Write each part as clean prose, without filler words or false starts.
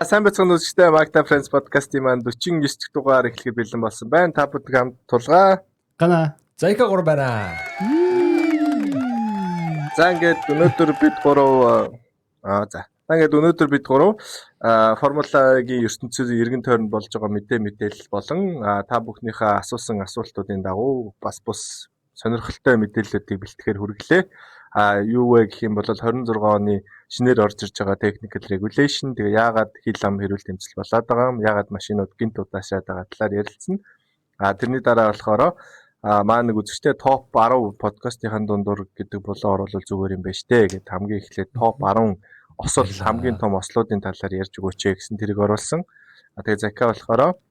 Сайн бацхан үзэгчтэй Magda Friends podcast-ийн маань 49 дахь дугаар эхлэхэд бэлэн болсон байна. Та бүхэн хамт тулгаа. Гана. Зайка 3 байна. За ингээд өнөөдөр бид гурав Формулагийн ертөнцийн эргэн тойронд болж байгаа мэдээлэл болон та бүхнийхээ асуусан асуултуудын дагуу бас бус сонирхолтой мэдээллүүдийг бэлтгэхээр хүргэлээ. Юу вэ гэх юм бол 26 оны шинээр орж ирж байгаа technical regulation тэгээ яагаад хил ам хэрүүл тэмцэл болоод байгаа юм, яагаад машинууд гинт удаашаад байгаа талаар ярилцсан. Тэрний дараа болохоор маа нэг үзэгчтэй топ 10 подкастын дундуур гэдэг болоо оруулал зүгээр юм байна штэ гэд хамгийн эхлээд топ 10 осол хамгийн том ослуудын талаар ярьж өгөөч гэсэн тэрийг оруулсан. Тэгээ Зака болохоор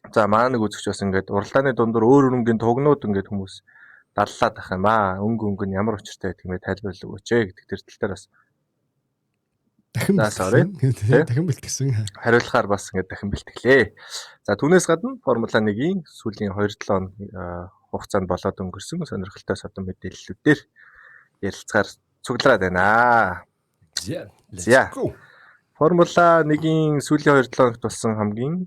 за маа нэг үзэгч бас ингээд уралдааны дундуур өөр өрнгийн тугнууд ингээд хүмүүс даллаад ах юм аа. Өнгө нь ямар учиртай гэдэг юм бэ тайлбарлал өгөөч гэдэг тэр тал дээр бас дахин бэлтгэсэн. Хариулахаар бас ингээд дахин бэлтгэлээ. За түүнээс гадна Формула 1-ийн сүүлийн 2-7 хугацаанд болоод өнгөрсөн сонирхолтой содон мэдээллүүдээр ярилцахаар цуглараад байна. За. Формула 1-ийн сүүлийн 2-7 хоногт болсон хамгийн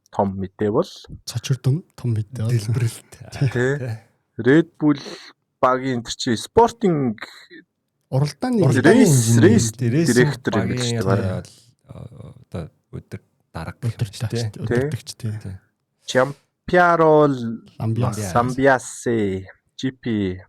том мэдээ бол цочирдон том мэдээ дэлбэрэлт. Тэ. Red Bull багийн энэ чи спортинг уралдааны рейс директор юм гэж байна. Одоо өдөр дарга өдөртөгч тий. Champiaro Sambiase GP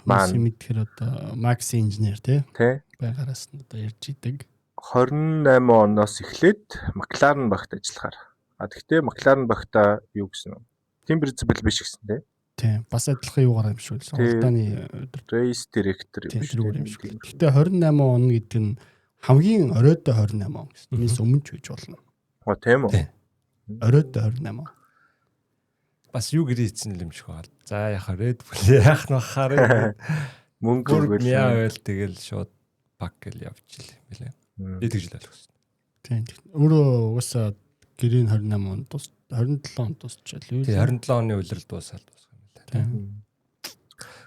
маань мэдхээр одоо Max инженер тий. Тэ. Байгаараас нь одоо ярьж идэг. 28 оноос эхлээд McLaren багт ажиллахаар. Гэхдээ McLaren багта юу гэсэн юм? Team principal биш гэсэн тий. Тийм. Бас адилхан юугаар юм шүү. Уралдааны race director юм шүү. Гэтэ 28 он гэдэг нь хамгийн оройтой 28 он гэсэн. Нийс өмнө ч байж болно. Тийм үү? Оройтой 28 он. Бас юу гэрээсэн юм шиг байна. За яхаа Red Bull яах нь бахаар мөнгө өгөөл яавал тэгэл шууд пак гэл явчихлаа юм билээ. Тэгж л ойлгосон. Тийм. Өөрөө угаасаа гэрийн 28 он 27 он дуусчихлаа. Тийм 27 оны улирал дуусаад.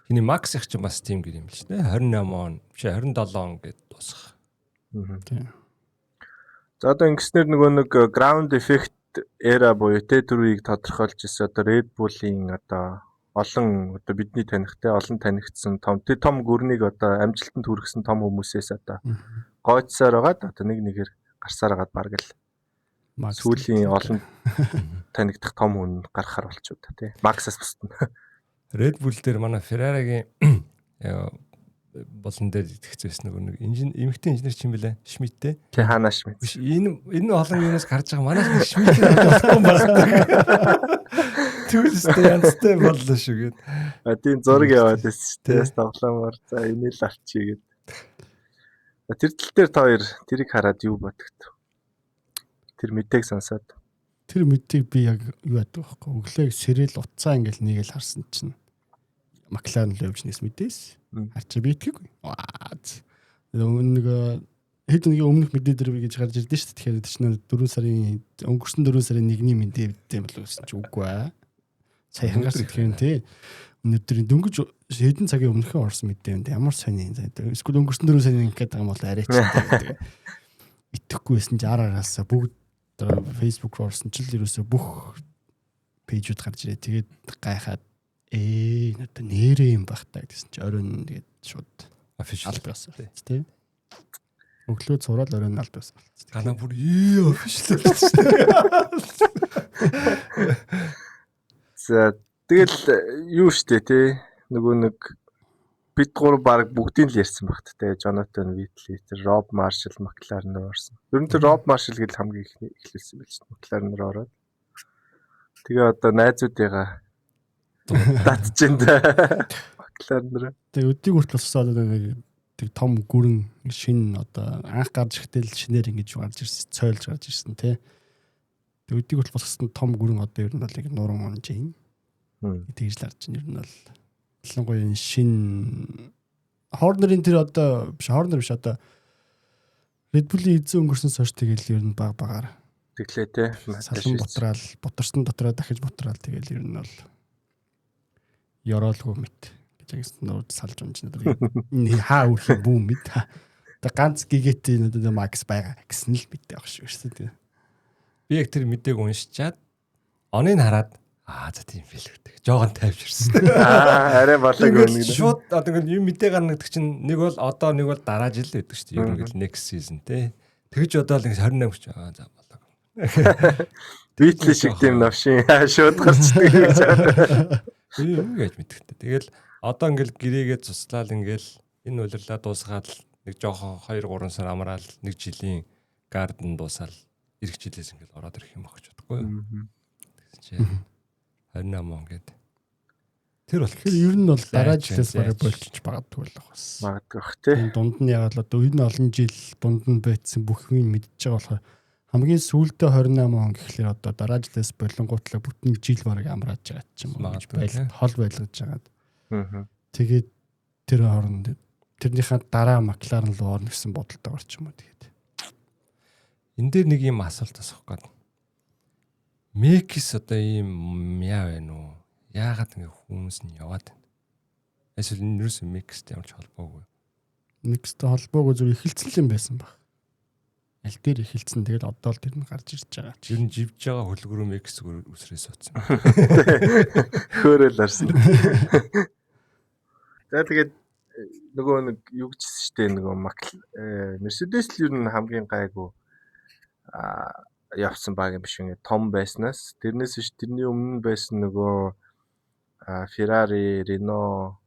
Хиний Макс их ч бас тийм гэр юм л шүү дээ. 28 он, биш 27 он гэд дуусах. Тийм. За одоо ингэснээр нөгөө нэг ground effect era буюу тэ төрийг тодорхойлж ирсэн одоо Red Bull-ийн одоо олон одоо бидний танихтай олон танигдсан том гүрнийг одоо амжилтанд хүргэсэн том хүмүүсээс одоо гойцсоор байгаад одоо нэгээр гарсаар байгаад баг л сүүлийн олон танигдах том хүн гарахаар болчиход та тий. Максас бусна. Red Bull дээр манай Ferrari-гийн болон дээр итгэцсэн нэг эмэгтэй инженер ч юм бэлээ. Шмидтэй. Тий хаана Шмид. Биш энэ олон юунаас гарч байгаа манайх Шмид болохгүй байна. Түлстэй янзтай боллоо шүү гээд. Тийм зураг яваад байсан шүү дээ. Тоглоомор за энийг л авчий гээд. Тэр тал дээр та хоёр тэрийг хараад юу бодогд? Тэр мэдээг сонсоод. Тэр мэдгийг би яг юу яадаг байхгүй. Өглөө сэрэл утсаа ингээл нэгээл харсан чинь McLaren л явж нэс мэдээс. Харч би итгэхгүй. Нэг хэдэн өмнөх мэдээ дээр би гэж гарч ирдэ шүү дээ. Тэгэхээр чинь өнгөрсөн 4 сарын 1-ний мэдээ юм болов гэсэн чи үгүй аа. Сая хангаас итгэв тий. Өнөөдрийн дөнгөж хэдэн цагийн өмнөхөө орсон мэдээ юм. Ямар сони. Эсвэл өнгөрсөн 4 сарын ингээд байгаа юм бол арайч гэдэг. Итгэхгүй байсан чи араасаа бүгд Facebook орсон ч л ерөөсө бүх пэйжүүд гарч ирээ. Тэгээд гайхаад надад нэрээ юм байх таа гэсэн чи оройн тэгээд шууд official болсон тий. Өглөө цураад оройн алд байсан. Ганаа бүр official болсон. За тэгэл юу штэ тий. Нөгөө нэг бид гур баг бүгдийг л ярьсан багт те Jonathan Whitley, Rob Marshall, McLaren руу орсон. Ер нь тэр Rob Marshall гэж хамгийн их эхлүүлсэн байл чинь McLaren руу ороод. Тэгээ одоо найзуудыгаа татчихэнд McLaren руу. Тэгээ өдийг хүртэл болсоо нэг том гүрэн шин одоо анх гарч ирэхдээ л шинээр ингэж гарч ирсэн, цойлж гарч ирсэн те. Тэгээ өдийг хүртэл болсон том гүрэн одоо ер нь бол яг нуран онж юм. Тэгж л харж ер нь бол ялангуяа шин Хорнерын тэр одоо Хорнер биш одоо Red Bull-ийн эзэн өнгөрсөн сорч тэгэл ер нь багаар тэглээ те. Салан бутарсан дотроо дахиж бутраал тэгэл ер нь бол ёроолгүй мэт гэж агс нууд салж унж надад хаа үрх бүү мэд Тэг ганц гигэт энэ Макс байгаа гэсэн л мэдээ баг шүү дээ. Би яг тэр мэдээг уншичаад оныг хараад за тийм фэлгдэг. Жоогон тайвширсан. Арай болог нэг шууд одоо ингэ юм мэдээ гаргадаг чинь нэг бол одоо нэг бол дараа жил байдаг шүү дээ. Ерөнхийдөө next season те. Тэгж одоо л 28 ч за болог. Битлээ шиг тийм навшин шууд гарчдаг гэж байна. Юу гэж мэдрэхтэй. Тэгэл одоо ингээл гэрээгээ цуслаад ингээл энэ улирлаа дуусгаад нэг жоохон 2-3 сар амраал нэг жилийн гарден дуусаад ирэх жилээс ингээл ороод ирэх юм багч бодохгүй юу. Тэгсэн чинь 28 он гээд тэр бол ер нь бол дараа жилээс бараг болчих магадгүй л бас. Магадгүй бах тий. Дунд нь яг л одоо энэ олон жил дунд нь байцсан бүх юм мэдчихэж байгаа болохоор хамгийн сүүлдээ 28 он гэхлээр одоо дараа жилээс болонгуутлаа бүтэн жил бараг амрааж байгаа ч юм уу гэж хол байлгаж байгаа. Тэгээд тэр хооронд тэрнийхээ дараа Макларен руу орно гэсэн бодолтой орч юм уу тэгээд. Энд дээр нэг юм асуулт асуух гээд. Мекис одоо ийм яа вэ нүү? Яагаад ингэ хүмүүс нь яваад байна? Эсвэл энэ юусэн Мекстэй ямар ч холбоогүй. Мекстэй холбоогүй зөв эхэлсэн юм байсан баг. Аль дээр эхэлсэн тэгэл одоо л тэр нь гарч ирж байгаа. Ер нь живж байгаа хөлгөрөө Мекс үсрээс утсан. Хөөрөл арсан. За тэгээд нөгөө нэг юу гэжсэн штэ нөгөө Мерседес л ер нь хамгийн гайгүй явсан баг юм биш үү? Том байснаас тэрнээс ш тэрний өмнө байсан нөгөө Ferrari, Renault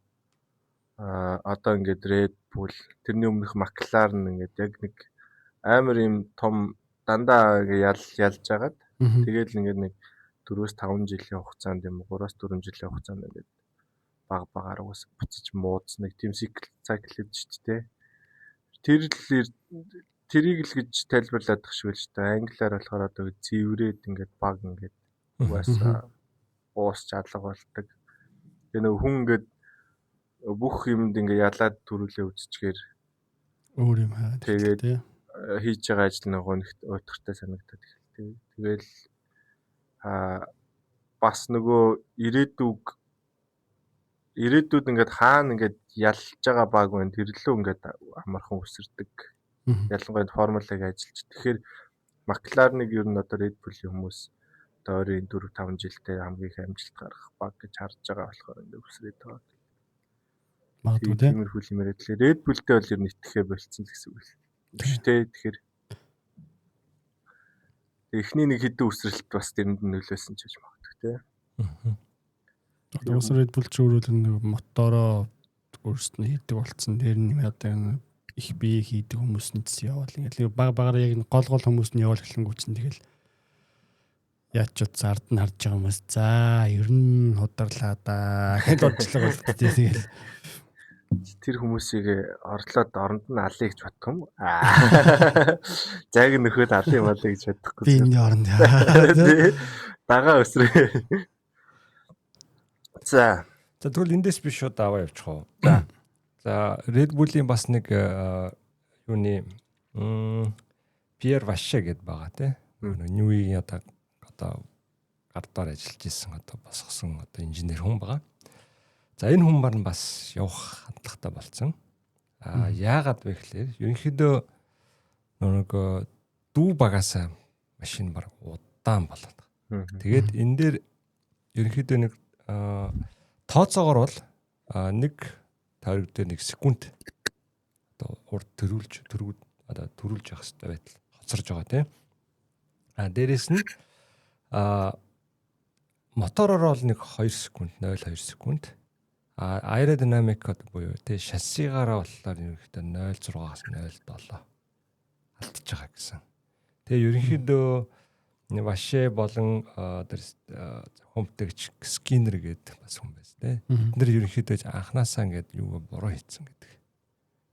одоо ингээд Red Bull тэрний өмнөх McLaren ингээд яг нэг амар юм том дандаа ялж агаад тэгэл ингээд нэг 4-5 жилийн хугацаанд юм 3-4 жилийн хугацаанд ингээд баг багаар ус буцаж муудсан нэг тийм цикл гэдэг шүү дээ. Тэрийг л гэж тайлбарлаад тах шиг л шүү дээ. Англиар болохоор одоо зэврээд ингээд баг ингээд угаасаа уус чадлага болдог. Тэгээ нэг хүн ингээд бүх юмд ингээд ялаад төрүүлээ үзчихээр өөр юм хаа. Тэгээд хийж байгаа ажил нэг гонхт уйтгартай санагдаад эхэлдэг. Тэгэл бас нөгөө ирээдүйд ингээд хаана ингээд ялж байгаа баг байна. Тэрлөө ингээд амархан өсөрдөг. Ялангуяа формулагийг ажиллаж. Тэгэхээр Макларныг ер нь одоо Red Bull-ийн хүмүүс одоо 4-5 жилдээ хамгийн их амжилт гаргах баг гэж харж байгаа болохоор ингээд өсрээд байгаа. Магадгүй тийм. Тиймэрхүү юм яриад л Red Bull-тэй бол ер нь итгэхээ болцсон л гэсэн үг л. Биш дээ. Тэгэхээр эхний нэг хэдэн үсрэлт бас тэрэнд нөлөөсөн ч гэж магадгүй тийм. Одоо Red Bull ч өөрөө нэг мотороо өөрсдөө хийдэг болцсон. Тэр нь одоо их бие хийдэг хүмүүс нь ч яваал ингээл багаар яг гол хүмүүс нь яваал эхлэнгүүт нь тэгэл яач ч ард нь харж байгаа хүмүүс за ер нь хударлаа да гэж бодлого болдог тэгэл тэр хүмүүсийг орлоод оронд нь алъя гэж бодох юм. Зайг нөхөд алъя юм алъя гэж бодохгүй. Би энэ оронд дагаа өсрөө. За тэгвэл эндээс би шууд аваа явчих уу. За Red Bull-ийн бас нэг юуны Пьер Ваше гэдээ байгаа тий. Ньюи одоо гардаар ажиллаж исэн одоо босгосон одоо инженер хүн байгаа. За энэ хүн маань бас явах хандлагатай болсон. Яагаад вэ гэхээр ерөнхийдөө нөгөө дүү багасаа машин баг удаан болоод. Тэгээд энэ дээр ерөнхийдөө нэг тооцоогоор бол нэг тойрог дээр 1 секунд одоо урд төрүүлж явах хэрэгтэй байтал хоцорж байгаа тийм. Дээрээс нь мотороор бол нэг 2 секунд 0.2 секунд. Аэродинамик буюу тийм шассигаараа болохоор ерөнхийдөө 0.6-аас 0.7 алдчихж байгаа гэсэн. Тэгээ ерөнхийдөө Ваше болон хомтөгч скинер гэдэг бас хүн байс тээ. Бид нэр ерөнхийдөө анханасаа ингээд юу буруу хийцэн гэдэг.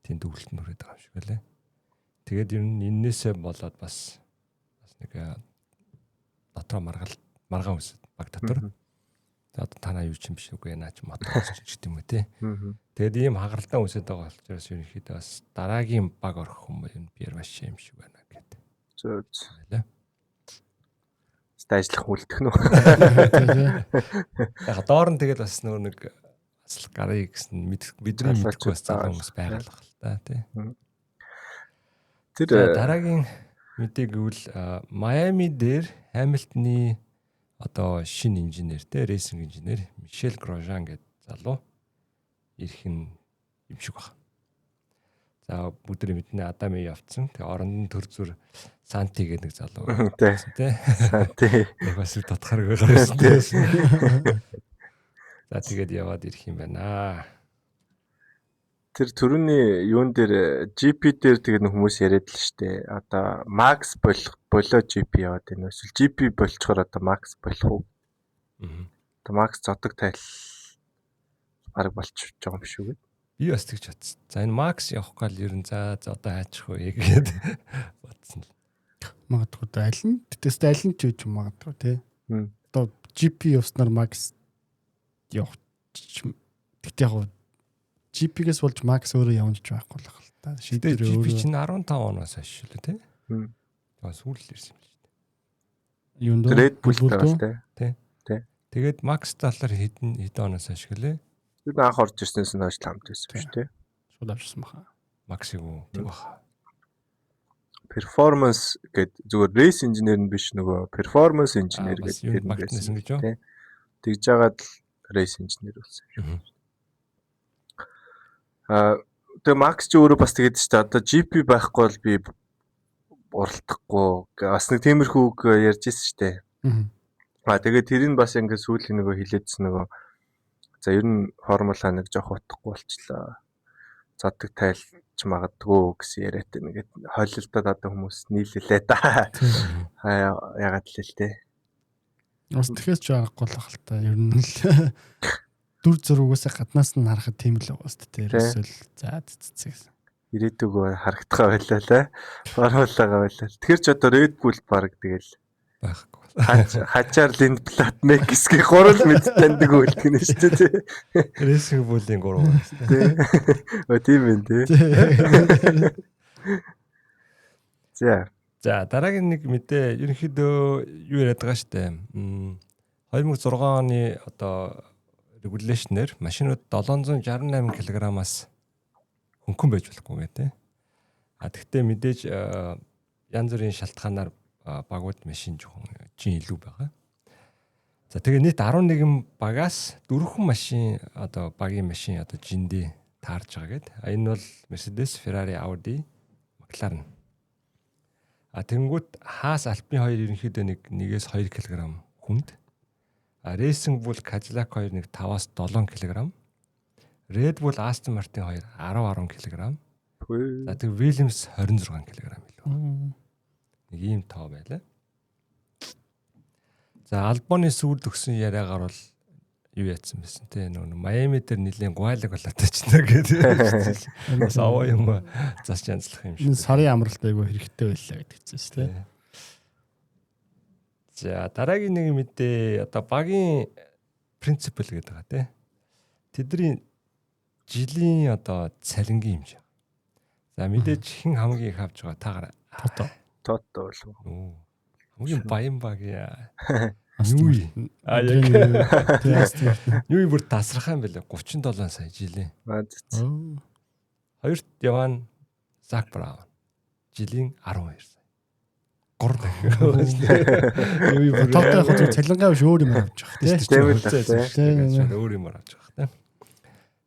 Тийм дүгэлт нүрээд байгаа юм шиг байлаа. Тэгээд ер нь энээсээ болоод бас нэг дотроо маргаан үсэд баг дотор. За одоо танаа юу ч юм биш үгүй наа ч мотор ч гэдэг юм уу те. Тэгээд ийм хагаралтай үсэд байгаа учраас ерөнхийдөө бас дараагийн баг орох хүн юм Пьер Ваше юм шиг байна гэдэг. Зөө. Ажиллах үлдэх нөө. Яг доор нь тэгэл бас нэг асал гарыг гэсэн бидний мэдхгүй бас залуу хүмүүс байгаа л та тий. Тэр дараагийн мэдээ гэвэл Майами дээр Хамилтны одоо шинэ инженер те рейсинг инженер Мишель Грожан гэдэг залуу ирэх нь юм шиг байна. За бүгд мэднэ Адами явцсан. Тэгээ оронд нь төр зүр Санти гэдэг нэг залуу тий. Санти. бас татхаар гарсан. За тэгээд яваад ирэх юм байна. Тэр түрүүний юун дээр GP дээр тэгээд хүмүүс яриад л штэ. Одоо Max болоо GP яваад байна. Эсвэл GP болчоор одоо Max болох уу? Одоо Max зодог тайл баг болчих жоох юм шүү гэдэг. Би бас тэгж бодсон. За энэ Max явах гал ер нь за одоо хайчих уу гэгээд бодсон. Магадгүй аль нь тэтэст аль нь ч үгүй магадгүй тий. Одоо GP явснаар Max явах. Тэгтээ яг GP-гээс болж Max өөрөө явж байхгүй л байна л та. Шийдвэр GP чинь 15 оноос хойш шүү дээ тий. Тэгээ сүүл ирсэн юм шүү дээ. Юунд Red Bull тавьтай. Тий. Тэгээд Max талаар хэдэн оноос хойш гэлээ. Тэр анх орж ирснээс нь хойш хамт байсан шүү дээ. Шууд авчихсан баха. Max-ыг үү тийм баха. Performance гэдэг зүгээр race engineer нь биш нөгөө performance engineer гэдэг юм байсан гэж юу? Тэгж жагаад л race engineer болсон юм. Тэгээ Max ч өөрөө бас тэгээд ч та одоо GP байхгүй бол би уралдахгүй бас нэг тиймэрхүү үг ярьж ирсэн шүү дээ. Тэгээд тэрийг бас ингээд сүүлийн нөгөө хилээдсэн нөгөө за ер нь формула нэг жоох утахгүй болчлаа. Задаг тайлч магадгүй гэсэн яриатай нэгэд хойлолтод одоо хүмүүс нийлэлээ да. Ягаад л л тээ. Бас тэгэхээр ч аргагүй л хэл та. Ер нь л дүр зургуусаа гаднаас нь харахад тийм л байгаа шүү дээ. Ерөөсөл за цэцэг. Ирээдүгөө харагдахаа байлаа лээ. Формулагаа байлаа. Тэгэхээр ч одоо Red Bull баг тэгэл байхгүй. Хачаар Lindblad Max-ийн 3 мэд таньдаг үлдэх нь шүү дээ. Racing Bull-ийн 3. Тий. Тийм ээ тий. За дараагийн нэг мэдээ ерөнхийдөө юу яриад байгаа шүү дээ. 2006 оны одоо регуляшнээр машинууд 768 кг-аас хөнгөн байж болохгүй гэдэг. Тэгвэл мэдээж янз бүрийн шалтгаанаар багууд машин жоохон жин илүү байгаа. За тэгээ нийт 11 багаас 4 машин одоо багийн машин одоо жиндээ таарж байгаа гэдэг. Энэ бол Mercedes, Ferrari, Audi, McLaren. Тэнгүүт Haas, Alpine хоёр ерөнхийдөө нэгээс 2 кг хүнд. Racing Bull, Cadillac хоёр нэг 5-аас 7 кг. Red Bull, Aston Martin хоёр 10 кг. За тэгээ Williams 26 кг илүү. Нэг ийм тоо байлаа. За Albon-ы сүүлд өгсөн яриагаар бол юу яатсан байсан те нөгөө Miami дээр нэлийн гуайлаг болоод очно гэдэг. Бас аваа юм засч янзлах юм шиг. Энэ сарын амралт айгүй хэрэгтэй байлаа гэдэгсэн шүү дээ. За дараагийн нэг мэдээ одоо багийн принципл гэдэг байгаа те. Тэдний жилийн одоо цалингийн юм шиг. За мэдээж хэн хамгийн их авч байгаа таагаар Тото болов. Хамгийн баян баг яа. Юу яг юу бүр тасрах юм бэлээ 37 сая жилийн. Хоёрт яваа Зак Браун жилийн 12 сая. Гур дахиад. Юу бүр тоотой яг цалингаа биш өөр юм авч байгаа тийм. Өөр юм авч байгаа тийм.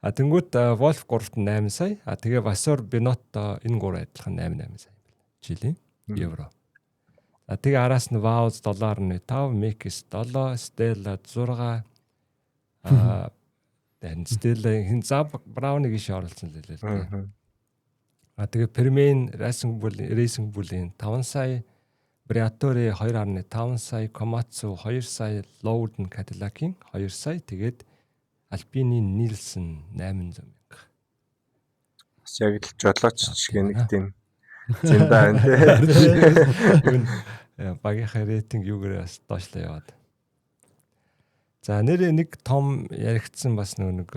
Тэнгүүт Wolf 3-т 8 сая. Тэгээ Vasseur Binotto энэ 3 адилхан 8 сая жилийн евро. Тэгээ араас нь Vouws $7.5, Mix 7, Stella 6. Тэн Stella хин Zab Brown-ыг иш оруулсан л лээ. Тэгээ Permain Racing Bull-ийн 5 сая, Briatore 2.5 сая, Komatsu 2 сая, Loudon Cadillac-ийн 2 сая, тэгээд Alpine-ийн Nielsen 800 мянга. Бас яг л жолооч шиг нэг тийм зинбаа энэ. Багийнхаа рейтинг юугаар бас доошлоо яваад. За нэр нэг том яригдсан бас нэг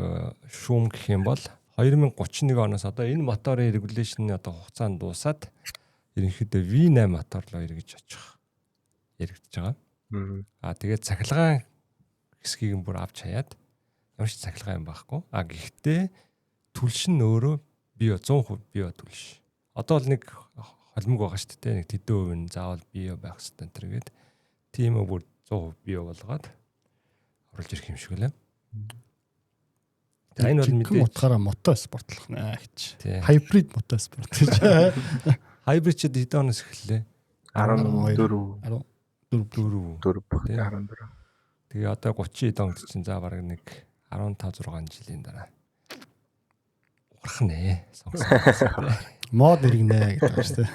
шүүм гэх юм бол 2031 оноос одоо энэ моторын регуляшны одоо хугацаанд дуусаад ерөнхийдөө V8 моторлоо эргэж очих яригдж байгаа. Тэгээд цахилгаан хэсгийг бүр авч хаяад ямар ч цахилгаан юм байхгүй. Гэхдээ түлш нь өөрөө бие 100% бие түлш. Одоо л нэг холимог байгаа шүү дээ. Нэг тэдэн хувь нь заавал био байх хэрэгтэй энэ төргээд тийм бүр 100% био болгоод оруулж ирэх юм шиг лээ. За энэ бол мэдээж утгаараа мотоспортлох нэ гэж. Тийм. Хайбрид мотоспорт гэж. Хайбрид ч хэдэн оноос эхэллээ? 14 14. Тэгээ одоо 30 донд чинь за бараг нэг 15 6 жилийн дараа урах нэ. Сонгосон. Мод иргэнэ гэдэг байна шүү дээ.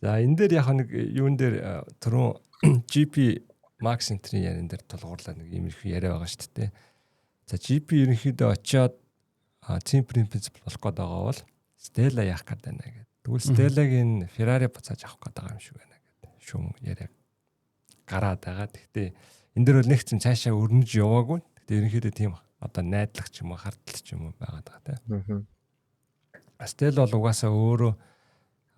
За энэ дээр яг нэг юун дээр түрүүн GP Max Entry ярин дээр тулгуурлаа нэг юм их яриа байгаа шүү дээ. За GP ерөнхийдөө очиод team principle болох гээд байгаа бол Stella яах гээд байна гэдэг. Тэгвэл Stella-гийн Ferrari буцааж авах гээд байгаа юм шиг байна гэдэг. Шүүн яриа гараад байгаа. Гэхдээ энэ дээр бол нэг ч цаашаа өрнөж яваагүй. Гэхдээ ерөнхийдөө тийм одоо найдлах ч юм уу, хардтал ч юм уу байгаад байгаа тийм. Stella бол угаасаа өөрөө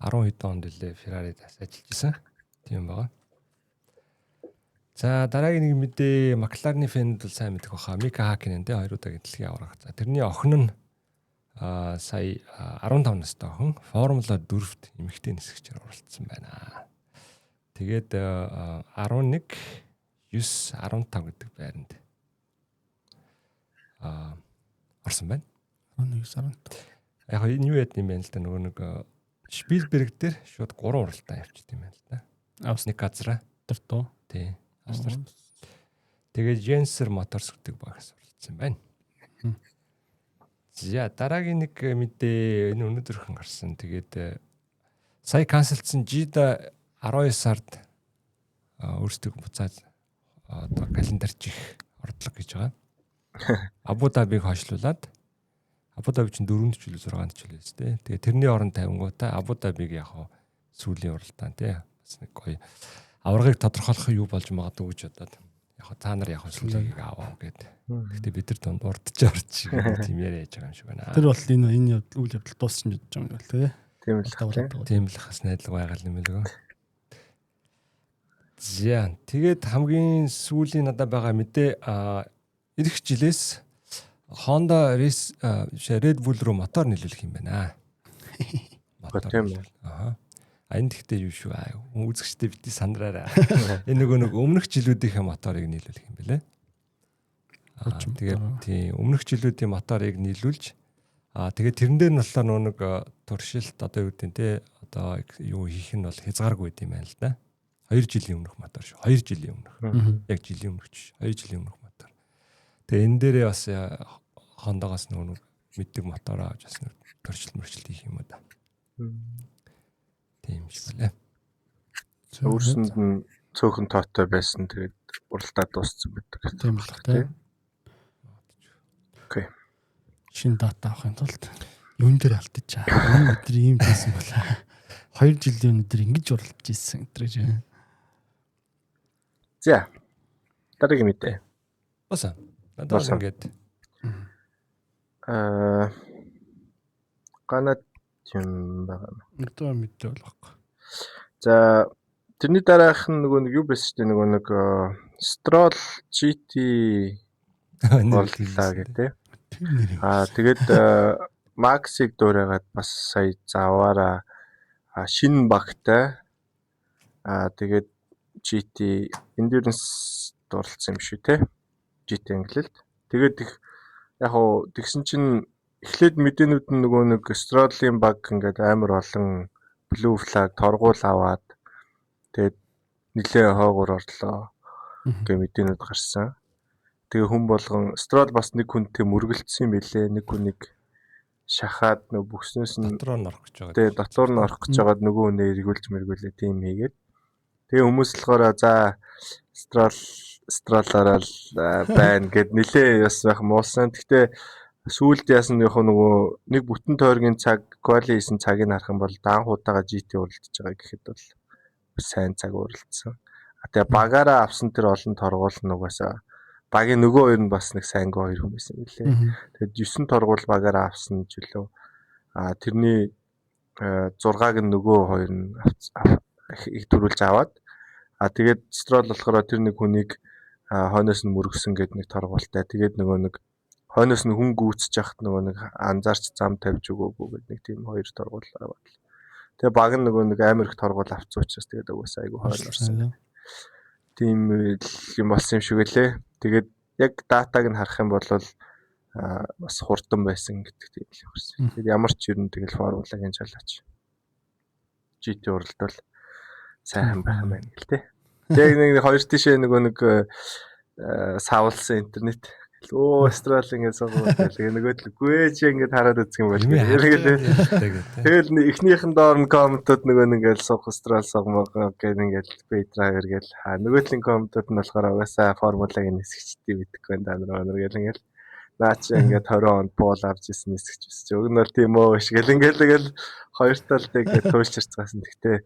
10 хэдэн онд үлээ Ferrari-д ажиллаж исэн. Тийм байгаа. За дараагийн нэг мэдээ McLaren-ы фэнд бол сайн мэдэх баха. Мика Хакинен тэ 2 удаагийн дэлхийн аврах. За тэрний охин нь сая 15 настай охин Формула 4-т эмэгтэй нисгчээр оролцсон байна. Тэгээд 11 9 15 гэдэг байранд орсон байна. 11 15. Яг энэ юу яд юм бэ л да нөгөө нэг Шпилберг дээр шууд 3 уралдаан явчихд юм байна л да. Нэг газараа дуртуу. Тий. Тэгээд Jenser Motors гэдэг багаас оролцсон байна. За дараагийн нэг мэдээ энэ өнөөдөрхөн гарсан. Тэгээд сая канселдсан Jida 12 сард өөрсдөө буцаад одоо календарч их ордлого гэж байгаа. Абу Дабиг хойшлуулад Абу Даби чинь 4-р жилийн 6-р жилээс тий. Тэгээ тэрний оронд тавингуудаа Абу Дабиг яг сүүлийн уралдаан тий. Бас нэг гоё аваргыг тодорхойлох юу болж магадгүй гэж бодоод яг та нар яг сүүлийг аваа гэд. Гэхдээ бид нар донд урдж орж тийм яриа яаж байгаа юм шиг байна. Тэр бол энэ үйл явдал дууссан гэж юм байна тий. Тийм л хас найдлага байгаал юм л гоо. За тэгээд хамгийн сүүлийн надад байгаа мэдээ ирэх жилээс Honda Race Red Bull руу мотор нийлүүлэх юм байна. Тийм үү. Энэ тэгтээ юу шүү аа. Үзэгчтэй бидний сандраараа. Энэ нөгөө өмнөх жилүүдийн моторыг нийлүүлэх юм бэлээ. Тэгээд тийм өмнөх жилүүдийн моторыг нийлүүлж тэгээд тэрэн дээр нь болохоор нэг туршилт одоо юу гэдэг те одоо юу хийх нь бол хязгааргүй юм байна л да. 2 жилийн өмнөх мотор шүү. 2 жилийн өмнөх. Яг жилийн өмнөх ч 2 жилийн өмнөх мотор. Тэгээд энэ дээрээ бас Honda-гаас нөгөө мэддэг мотор авч бас нэг туршилт хийх юм да. Тийм шиг байлаа. Өөрсөнд нь цөөхөн тоотой байсан. Тэгээд уралдаа дууссан байдаг. Тийм болох тийм. Окей. Шинэ дата авахын тулд юун дээр алдчихаа. Энэ өдөр ийм байсан болоо. 2 жилийн өнөдөр ингэж уралдаж ирсэн гэж. За. Дараагийн мэдээ. Баса. Надад ингээд ганаад юм байна. Надад мэдээ болохгүй. За тэрний дараах нь нөгөө нэг юу байсан ч нөгөө нэг Stroll GT боллаа гэдэг. Тэгээд Max-ыг дуурайгаад бас сая заваараа шинэ багтай тэгээд GT Endurance дурлцсан юм шүү те. GT англилд. Тэгээд их яг уу тэгсэн чинь эхлээд мэдээнүүд нь нөгөө нэг Stroll-ийн баг ингээд амар олон blue flag торгуул аваад тэгээд нэлээд хойгоор орлоо гэх мэдээнүүд гарсан. Тэгээ хүн болгон Stroll бас нэг хүнтэй мөргөлдсөн юм билээ. Нэг хүнийг шахаад нөгөө бүкснээс нь дотор нь орох гэж байгаа. Тэгээ дотор нь орох гэж байгаад нөгөө хүнээ эргүүлж мэргүүлээ тийм хийгээд. Тэгээ хүмүүс болохоор за Stroll-араа л байна гэд нэлээ бас байх муусан. Гэхдээ сүүлд яасан нөгөө нэг бүтэн тойргийн цаг quali хийсэн цагийг харах юм бол даан хутаага GT уралдаж байгаа гэхэд бол сайн цаг уралдсан. Тэгээ багаараа авсан тэр олон торгуул нугасаа багийн нөгөө хоёр нь бас нэг сайнгүй хоёр хүн байсан юм лээ. Тэгээд 9 торгуул багаараа авсан жилөө. Тэрний 6-аг нь нөгөө хоёр нь их төрүүлж аваад тэгээд Stroll болохоор тэр нэг хүнийг хойноос нь мөргсөн гэдэг нэг торгуултай. Тэгээд нөгөө нэг хойноос нь хүн гүйцэж яхад нөгөө нэг анзаарч зам тавьж өгөөгүй гэдэг нэг тийм хоёр торгуул аваад. Тэгээ баг нь нөгөө нэг амар их торгуул авцсан учраас тэгээд угаасаа айгүй хойно орсон. Тийм юм болсон юм шиг үлээ. Тэгээд яг датаг нь харах юм бол бас хурдан байсан гэдэг тийм л явсан. Тэгээд ямар ч юм тэгэл формулагийн жолооч. GT уралд бол сайхан байх юм байна гэл тээ. Яг нэг хоёр тишээ нэг савлсан интернет. Австрал ингэ суугаад тэгээ нөгөөдөлгүй чи ингэ хараад үзэх юм бол тэгэл эхнийхэн доор нь комментод ингээл суух Австрал суугмаг гэх ингээл бейдрайвер гэл нөгөөдлийн комментод нь болохоор угаасаа формулагийн нисгчдээ битгэхгүй байна гэл ингээл наа чи ингээд 20 онд пол авч ирсэн нисгч биш чи өг нь бол тийм өө ш гэл ингээл хоёр талдыг туйлширцгаасан. Гэхдээ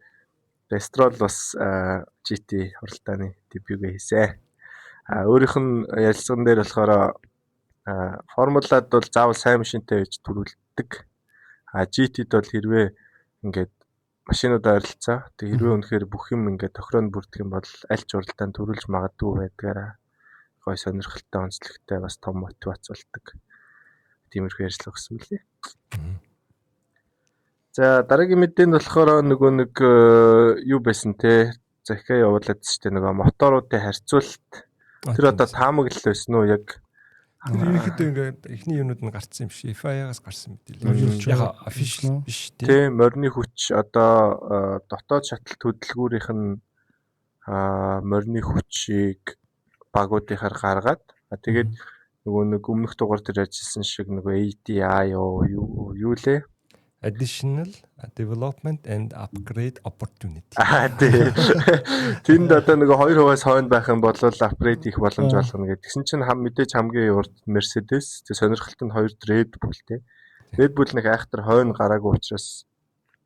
Строл бас GT хуралдааны дебютгээ хийсэн. Өөрийнх нь ярилцсан дээр болохоор формулад бол заавал сайн машинтай байж төрүүлдэг. GT-д бол хэрвээ ингээд машинуудаа ойролцоо. Тэг хэрвээ үнэхээр бүх юм ингээд тохироонд бүрдэх юм бол аль ч уралдаанд төрүүлж магадгүй байдгаараа гой сонирхолтой онцлогтой бас том мотивац болдог. Тиймэрхүү ярьцлага өгсөн үлээ. За дараагийн мэдээнд болохоор нөгөө нэг юу байсан те захиа явуулаад штэ нөгөө моторуудын харьцуулалт тэр одоо таамаглал байсан уу яг ерөнхийдөө ингээд эхний юмнууд нь гарцсан юм шиг FIA-гаас гарсан мэдээлэл. Яг official биш тийм морины хүч одоо дотоод шаталт хөдөлгүүрийнх нь морины хүчийг багуудынхаар гаргаад тэгээд нөгөө нэг өмнөх дугаар дээр ажилласан шиг нөгөө ADI юу лээ Additional Development and Upgrade Opportunity. Тэнд одоо нөгөө 2%-аас хойно байх юм бол апгрейд хийх боломж олгоно гэдэг. Тэгсэн чинь мэдээж хамгийн урд Mercedes, тэг сонирхолт нь хоёрт Red Bull тий. Red Bull нэг айхтар хойно гараагүй учраас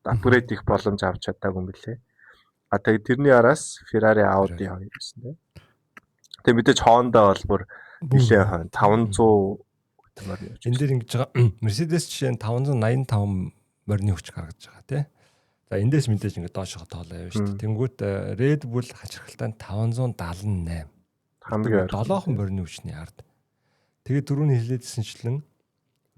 апгрейд хийх боломж авч чадаагүй юм билээ. Тэгээд тэрний араас Ferrari, Audi хоёр байсан тий. Тэг мэдээж Honda бол бүр нэлээ хойно 500 энэ дээр ингэж байгаа Mercedes жишээ нь 585 морины хүч гаргаж байгаа тий. За эндээс мэдээж ингэ доошоо тоолоо явна шүү дээ. Тэнгүүт Red Bull хачирхалтай 578. Хамгийн долоохон морины хүчний ард. Тэгээд түрүүний хэлээдсэнчлэн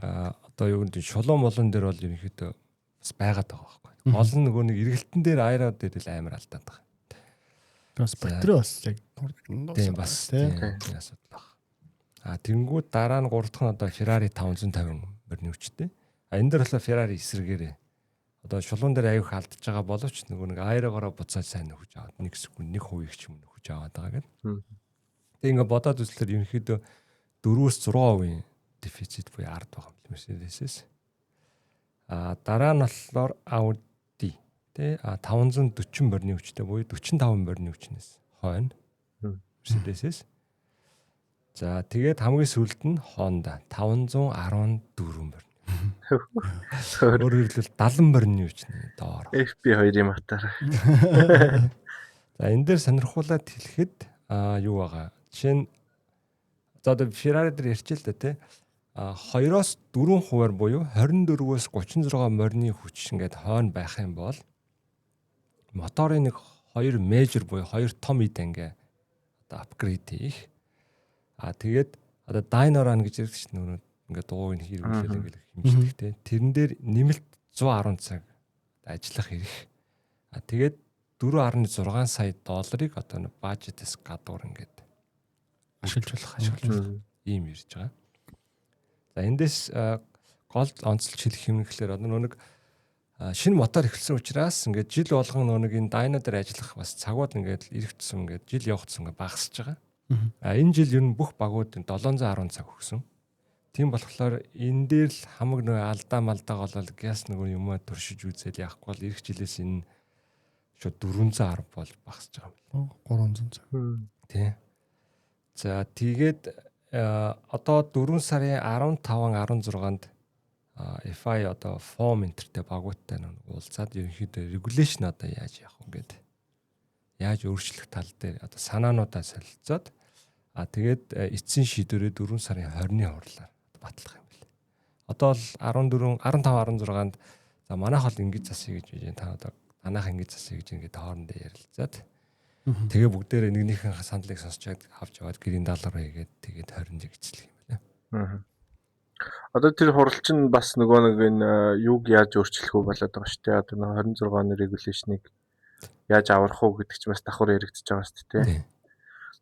одоо юу гэдэг шулуун болон дээр бол ерөнхийдөө бас байгаад байгаа байхгүй. Гол нь нөгөө нэг эргэлтэн дээр аерод дээр л амар алдаад байгаа. Бас батарей бас яг тийм бас тийм асуудал байна. Тэнгүүд дараа нь 3 дахь нь одоо Ferrari 550 морины хүчтэй. Энэ дээр болохоор Ferrari эсрэгээрээ одоо шулуун дээр аюух алдаж байгаа боловч нөгөө нэг аэрогоороо буцаад сайн нөхөж аваад 1 секунд 1% их ч юм нөхөж аваад байгаа гэдэг. Тэгээ ингээ бодоод үзлээр ерөнхийдөө 4-6% дефицит буюу ард байгаа юм Mercedes-с. Дараа нь болохоор Audi тий 540 морины хүчтэй буюу 45 морины хүчнээс хойно Mercedes-с. За тэгээд хамгийн сүүлд нь Honda 514 морины. Өөрөөр хэлбэл 70 морины хүчний доор. FP2-ийн мотор. За энэ дээр сонирхуулаад хэлэхэд юу байгаа. Жишээ нь за одоо Ferrari дээр ярьчихэл та тий 2-оос 4% буюу 24-өөс 36 морины хүч ингээд хойно байх юм бол моторын нэг 2 major буюу 2 том идангээ одоо апгрейд хийх. Тэгээд одоо Dyno Run гэж ярьдаг чинь нөгөө ингээд дууг нь хэрэглээл ингээд хэмждэг те. Тэрэн дээр нэмэлт 110 цаг ажиллах хэрэг. Тэгээд 4.6 сая долларыг одоо бажетээс гадуур ингээд ашиглах ийм ирж байгаа. За эндээс гол онцлог хэлэх юм гэхэлэр одоо нэг шинэ мотор эхэлсэн учраас ингээд жил болгон нэг энэ Dyno дээр ажиллах бас цагууд ингээд ирэх тусам ингээд жил явах тусам ингээд багасж байгаа. Энэ жил ер нь бүх багуудын 710 цаг өгсөн. Тийм болохоор энэ дээр л хамаг нөгөө алдаа малдаа болол газ нөгөө юмаа туршиж үзэл яахгүй бол ирэх жилээс энэ шууд 410 бол багасж байгаа юм байна. 300 цаг. Тий. За тэгээд одоо 4 сарын 15-16-нд FI одоо form энтертэй багуудтай уулзаад ерөнхийдөө regulation одоо яаж явах вэ гэдэг. Яаж өөрчлөх тал дээр одоо санаануудаа солилцоод тэгээд эцсийн шийдвэрээ 4 сарын 20-ны хурлаар батлах юм бэл. Одоо бол 15-16-нд за манайх бол ингэж засъя гэж байна. Та одоо танайх ингэж засъя гэж ингээд хоорондоо ярилцаад тэгээ бүгдээрээ нэгнийхэн сандлыг сонсчоод авч яваад гэрийн даалгавар хийгээд тэгээд 20-нд эцэлэх юм байна. Одоо тэр хуралч нь бас нөгөө нэг энэ юуг яаж өөрчлөх үү болоод байгаа шүү дээ. Одоо нэг 26 оны регуляшныг яаж аврах уу гэдэг чинь бас давхар яригдчихэж байгаа шүү дээ.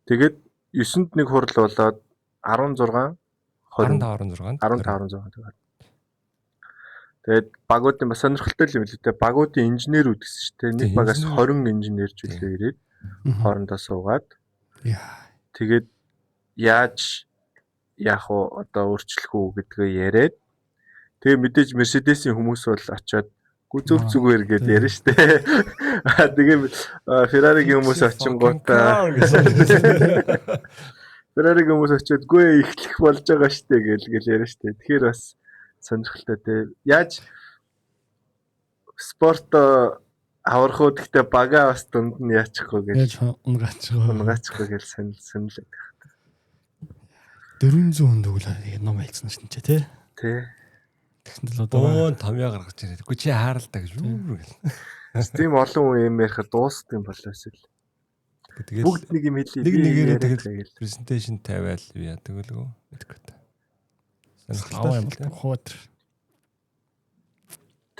Тэгээд 9-нд нэг хурал болоод 16 15 16. Тэгээд багуудын бас сонирхолтой юм л дээ. Багуудын инженерүүд гэсэн шүү дээ. Нэг багаас 20 инженер жилээ ирээд хоорондоо суугаад тэгээд яаж яах вэ одоо өөрчлөх үү гэдгээ яриад тэгээ мэдээж Mercedes-ийн хүмүүс бол очиод зүг зүгээр гэж ярина штэ. Тэгээ Ferrari-гийн хүмүүс очингуудаа Ferrari-гийн хүмүүс очиод гүй ихлэх болж байгаа штэ гэж ярина штэ. Тэгэхээр бас сонирхолтой те. Яаж спорт аврах уу гэхдээ бага бас дунд нь яачих вэ гэж унгаачих вэ гэж сонирхол. 400 төгөл ном хэлсэн шин ч тий. Тэгсэн л одоо томьёо гаргаж ирээд. Үгүй чи хаалдаа гэж юу гэл. Тийм олон хүн юм ярих дуусдаг юм болоос л. Тэгээд бүгд нэг юм хэлээ. Нэг нэгээр тэгээд презентацийн тавиал юу яадаг үлгөө мэдгүй. Сонирхолтой юм бол хоод.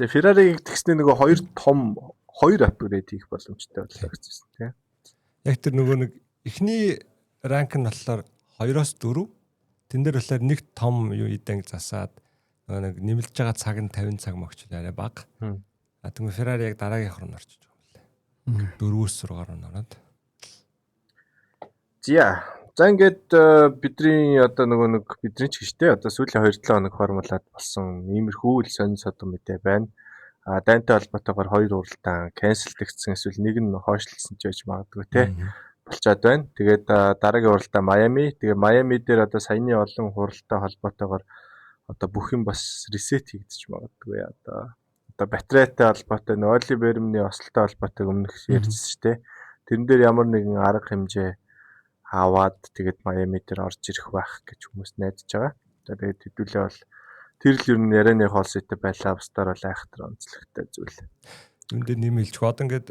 Тэгээ Ferrari-г тэгснэ нөгөө хоёр апгрейд хийх боломжтой боллоо гэсэн тийм. Яг тэр нөгөө нэг эхний ранк нь болохоор 2-оос 4. Тэн дээр болохоор нэг том юу идэг засаад нэг нэмэлж байгаа цаг нь 50 цаг могч арай бага. Тэгвэл Ferrari яг дараагийнх руу орчиж байгаа юм лээ. 4-өөс 6 руу ороод. За ингээд бидний одоо нөгөө нэг бидний ч гэжтэй одоо сүүлийн 2-7 хоног формулаад болсон иймэрхүү л сонин содон мэдээ байна. Дайнтай холбоотойгоор 2 уралдаан канселдэгдсэн эсвэл нэг нь хойшлсон ч байж магадгүй те болчоод байна. Тэгээд дараагийн уралдаан Майами. Тэгээ Майами дээр одоо саяны олон хуралтай холбоотойгоор одоо бүх юм бас ресет хийгдэж магадгүй. Одоо батарейтай холбоотой Оли Бермний ослолтой холбоотой өмнөх ярьсан шүү дээ. Тэрэн дээр ямар нэгэн арга хэмжээ аваад тэгээд Майами дээр орж ирэх байх гэж хүмүүс найдаж байгаа. Тэгээд хэдүүлээ бол тэр л ер нь ярианы хоолсойтой байлаа бастаар бол айхтар онцлогтой зүйл. Энд дээр нэмэлч одоо ингээд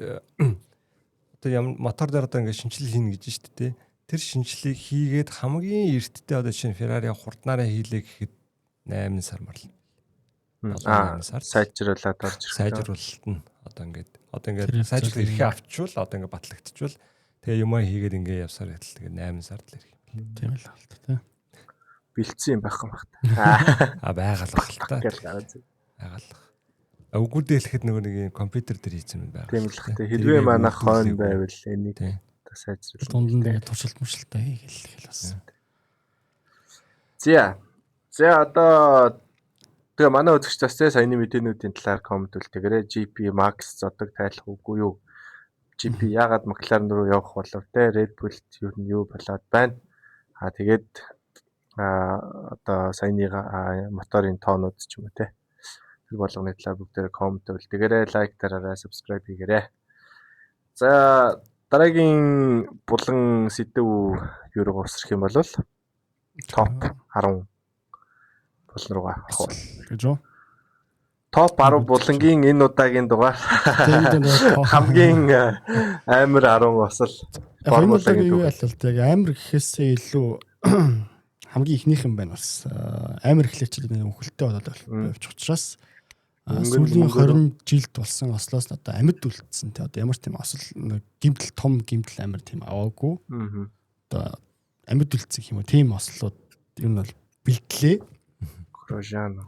одоо мотор дээр одоо ингээд шинжилгээ хийнэ гэж шүү дээ. Тэр шинжилгээг хийгээд хамгийн эртдээ одоо жишээ нь Ferrari хурднаараа хийлээ гэхэд 8 сар марлаа. 8 сар сайжруулаад орж ирэх. Сайжруулалт нь одоо ингээд сайжруулах эрхээ авчвал одоо ингээд батлагдчихвал тэгээ юмаа хийгээд ингээд явсаар байтал тэгээ 8 сард л ирэх юм. Тийм л хаалт тий. Бэлдсэн юм байх юм байна. Байгалах л та. Байгалах. Үгүүдээ хэлэхэд нөгөө нэг компьютер дээр хийсэн юм байна. Тийм л хэ. Хэрвээ манайх хойно байвал энийг сайжруулах. Дунд нь тэгээ туршилт мөршилтэй хийгээл бас. За одоо тэгээ манай үзэгчдээс саяны мэдээнүүдийн талаар коммент үлдээгээрэй. GP Max зодог тайлах үгүй юу? GP яагаад McLaren руу явах болов те? Red Bull юу нь юу болоод байна? Тэгээд одоо саяны моторын тоонууд ч юм уу те. Тэр болгоны талаар бүгдээрээ коммент үлдээгээрэй, лайк дараарай, subscribe хийгээрэй. За дараагийн булан сэдв юу руу усрах юм бол топ 10 булан руугаа авах. Гэж үү? Топ 10 булангийн энэ удаагийн дугаар хамгийн амар 10 осол формулагийн юу ялалт яг амар гэхээсээ илүү хамгийн ихнийх юм байна бас амар эхлэвчл нэг хөлтэй болоод явчих учраас сүүлийн 20 жилд болсон ослоос одоо амьд үлдсэн те одоо ямар тийм осол гимтэл том гимтэл амар тийм аваагүй одоо амьд үлдсэн юм уу тийм ослууд ер нь бол бэлтлээ Крожано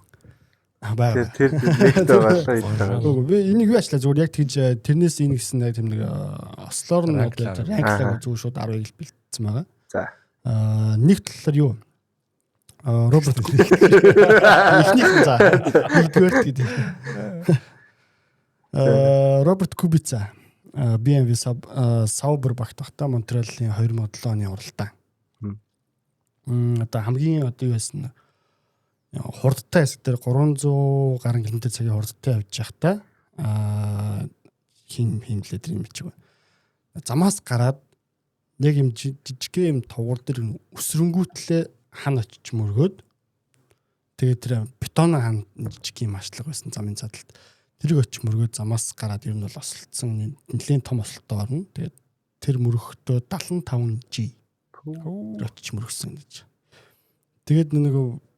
баа тэр нэгтэй болоо. Үгүй би энийг юу ачлаа зүгээр яг тэгж тэрнээс энэ гэсэн нэг тийм нэг ослоор нь ранглаг зүгээр шууд 10-ыг л бэлтсэн байгаа. За нэг талаар юу Роберт ихний за нэгдүгээр гэдэг. Роберт Кубица BMW Sauber багтахта Монреалийн 2007 оны уралдаан. Одоо хамгийн одоо юу байсан хурдтай хэсэг дээр 300 гаруй км цагийн хурдтай явж байхдаа хин лээ тэр юм чиг. Замаас гараад яг юм жижиг юм тугуур дээр өсрөнгүүтлээ хан очиж мөргөөд тэгээд тэр бетон хан жижиг юм ашлаг байсан замын задлалт тэрийг очиж мөргөөд замаас гараад ер нь бол ослцсон нэлээд том ослолтой орно. Тэгээд тэр мөргөхдөө 75G очиж мөргсөн гэж. Тэгээд нөгөө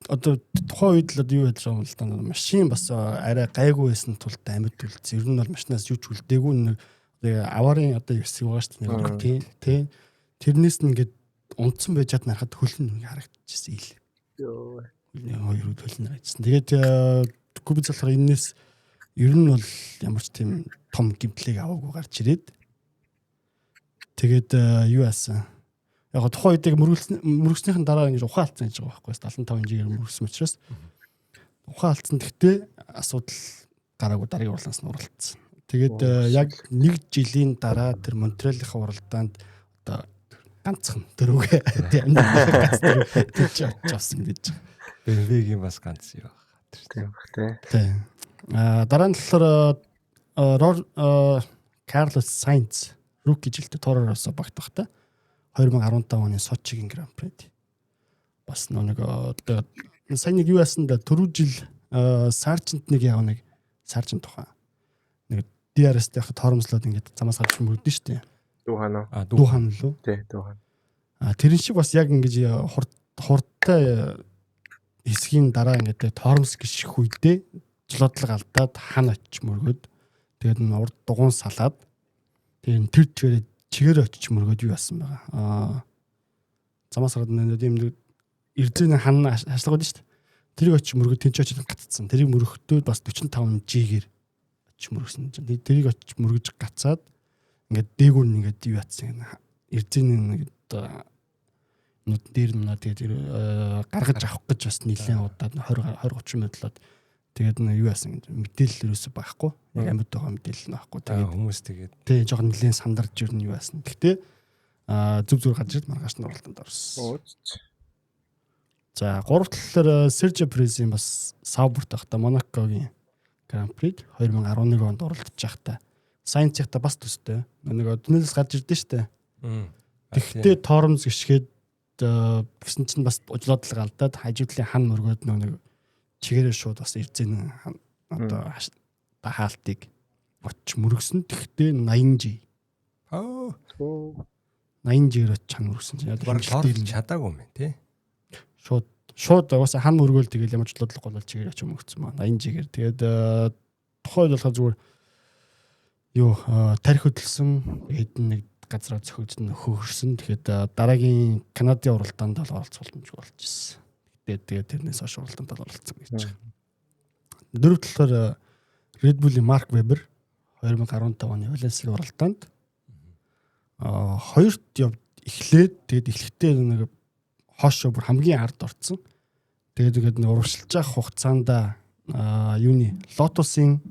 одоо тухайн үед л одоо юу яаж байгаа юм л да машин бас арай гайгүй байсан тулд амьд үлдсэн. Ер нь бол машинаас юу ч үлдээгүй нэг аварын одоо хэсэг байгаа шүү дээ. Тий. Тэрнээс нь ингээд унтсан байж чад нарахад хөлн харагдчихсэн ил. Йоо. Хоёр хөлн харагдсан. Тэгээд Кубиц болохоор энэс ер нь бол ямар ч тийм том гимтлэг аваагүй гарч ирээд тэгээд юу яасан. Яг тухайн үедээ мөргснийхэн дараа ингэж ухаан алдсан гэж байгаа байхгүй 75 инжээр мөргсөн учраас ухаан алдсан. Гэхдээ асуудал гараагүй дараагийн уралдаанаас нь уралдсан. Тэгээд яг 1 жилийн дараа тэр Монреалийнхаа уралдаанд одоо ганцхан дөрөвгээ тийм авсан гэж. Бенвегийн бас ганц юу тийм бах тий. Дараа нь болохоор Карлос Сайнц руки жилдээ Торороос багтахтай 2015 оны Сочигийн Гран Прид. Бас нэг одоо сайн нэг юу яасан да түрүү жил Саржент нэг яг нэг Саржент тухай нэг DRS-тэй торомслоод ингээд замаас гарч мөрдөн штэ. Дүүхан аа. Дүүхан лөө. Тий, дүүхан. Тэрэн шиг бас яг ингэж хурдтай хэсгийн дараа ингээд торомс гიშх үедээ жолоодлого алдаад хан очиж мөргөд тэгээд нь урд дугуун салаад тэгээд тэр чигээр чигээр очиж мөргөд юу яасан байгаа. Замаас гараад ийм нэг эрдэнэ хан ашлагууд шүү дээ. Тэрийг очиж мөргөд тэнч очиж гатцсан. Тэрийг мөрөхдөө бас 45 G-гээр очиж мөргсөн чинь. Тэрийг очиж мөргөж гацаад ингээд дээгүүр нь ингээд юу яатсан. Эрдэнэ нэг одоо нүд дээр нь тэгээд гаргаж авах гэж бас нэлээд удаад 20 30 минутлаад тэгээд юу яасан гэж мэдээлэл ерөөсөй байхгүй. Яг амьд байгаа мэдээлэл нь байхгүй. Тэгээд хүмүүс тэгээд тий жоохон нэлээд сандарч ирнэ юу яасан. Гэхдээ зүг зүг гарч ирд маргааш нь уралдаанд орсон. За 3 талаар Сержио Перезийн бас Сауберт байхдаа Монакогийн Гран Прид 2011 онд оролцож байхдаа Сайнцтай бас төстэй. Нэг дүнээс гарч ирдэ штэ. Тэгтээ торомс гიშгээд гэсэн чинь бас ужлоодлого алдаад хажуудлын хан мөргөөд нэг чигээрээ шууд бас эрзэн одоо хаалтыг очиж мөргсөн. Тэгтээ 80G. 80G-ээр очиж хан мөргсөн чинь яг баг тоорч чадаагүй юм тий. Шууд угаасаа хан мөргөөл тэгэл ямар ч бодлого болол чигээр очиж мөргсөн маа 80G-гээр. Тэгээд тухайд болохоор зүгээр юу тарих хөдөлсөн хэдэн нэг газраа зөхөж нөхөрсөн. Тэгэхээр дараагийн Канадын уралдаанд бол оролцох боломжгүй болчихсон. Тэгээд тэрнээс хойш уралдаанд оролцсон гэж байна. Дөрөв талаар Red Bull-ийн Марк Вебер 2015 оны Валенсиагийн уралдаанд хоёрт эхлээд тэгээд эхлэхдээ нэг хоошо бүр хамгийн ард орцсон. Тэгээд урагшилж явах хугацаанд юуны Lotus-ийн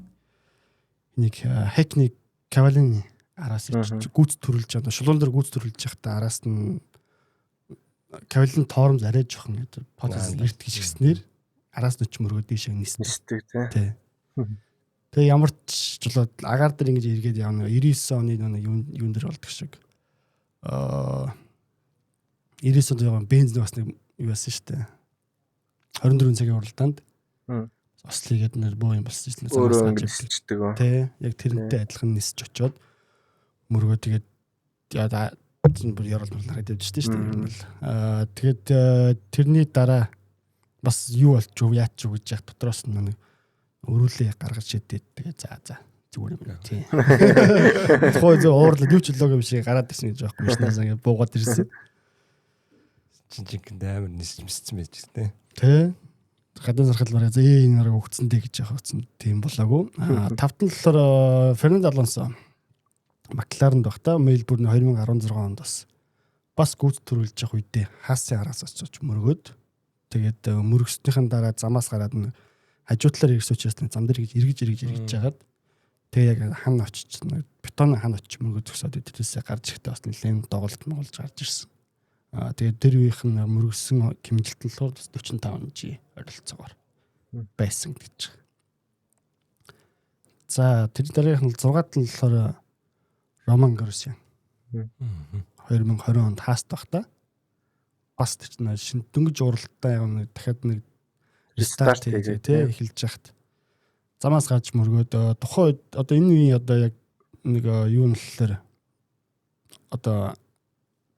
нэг Hackney Cavalier араас гүйц төрүүлж байгаа. Шулуун дээр гүйц төрүүлж байхдаа араас нь Кавалин торомж арай жоохон гэдэг подкаст эрт гიშгснээр араас нь ч мөргөө дийшээ нисдэг тий. Тэгээ ямар ч жолоод агаар дээр ингэж эргээд явна 99 оны юун дээр болдог шиг 99 онд явсан бензин бас нэг юу байсан шүү дээ. 24 цагийн уралдаанд ослигээд нэр боо юм болсон шүү дээ. Өөрөө ингэждэг. Тий. Яг тэрнтэй адилхан нисэж очоод мөргөө тэгээд яа бүр ярал хараад явж шүү дээ. Тэгээд тэрний дараа бас юу болж яач юу гэж яг дотроос нэг өрүүлээ гаргаж шидэд тэгээд за зүгээр юм тий. Тухайн зөв уурлаад юу ч лог юм шиг гараад ирсэн гэж байхгүй машинаас ингэ буугаад ирсэн. Чинчинг амар нисчихсэн байж тий. Тий. Гадаа сархал бараа энэ нарыг өгцөндэй гэж яах вэ? Тийм болоогүй. Тавтан талаар Фернандо Алонсо Макларанд багта Мельбурн 2016 онд бас гүйц төрүүлж явах үедээ хаасын араас очиж мөргөөд тэгээд мөргснийхэн дараа замаас гараад хажуу талаар ирсэн учраас зам дээр эргэж жагаад тэгээд яг хан очиж бетон хан очиж мөргөд зөксөд тэрээсээ гарч ирэхдээ бас нэлээд доголт моголж гарч ирсэн. Тэгээд тэр үеийнх нь мөргсөн хэмжилтэн болохоор 45G ойролцоогоор байсан гэж. За тэр дараагийнх нь 6 талаар Роман Гарсиан 2020 онд хааст багта бас тийм шин дөнгөж уралдаа явна дахиад нэг рестарт хийгээ тий эхэлж яхад замаас гарч мөргөөд тухайн үед одоо энэ үеийн одоо яг нэг юу нэлээр одоо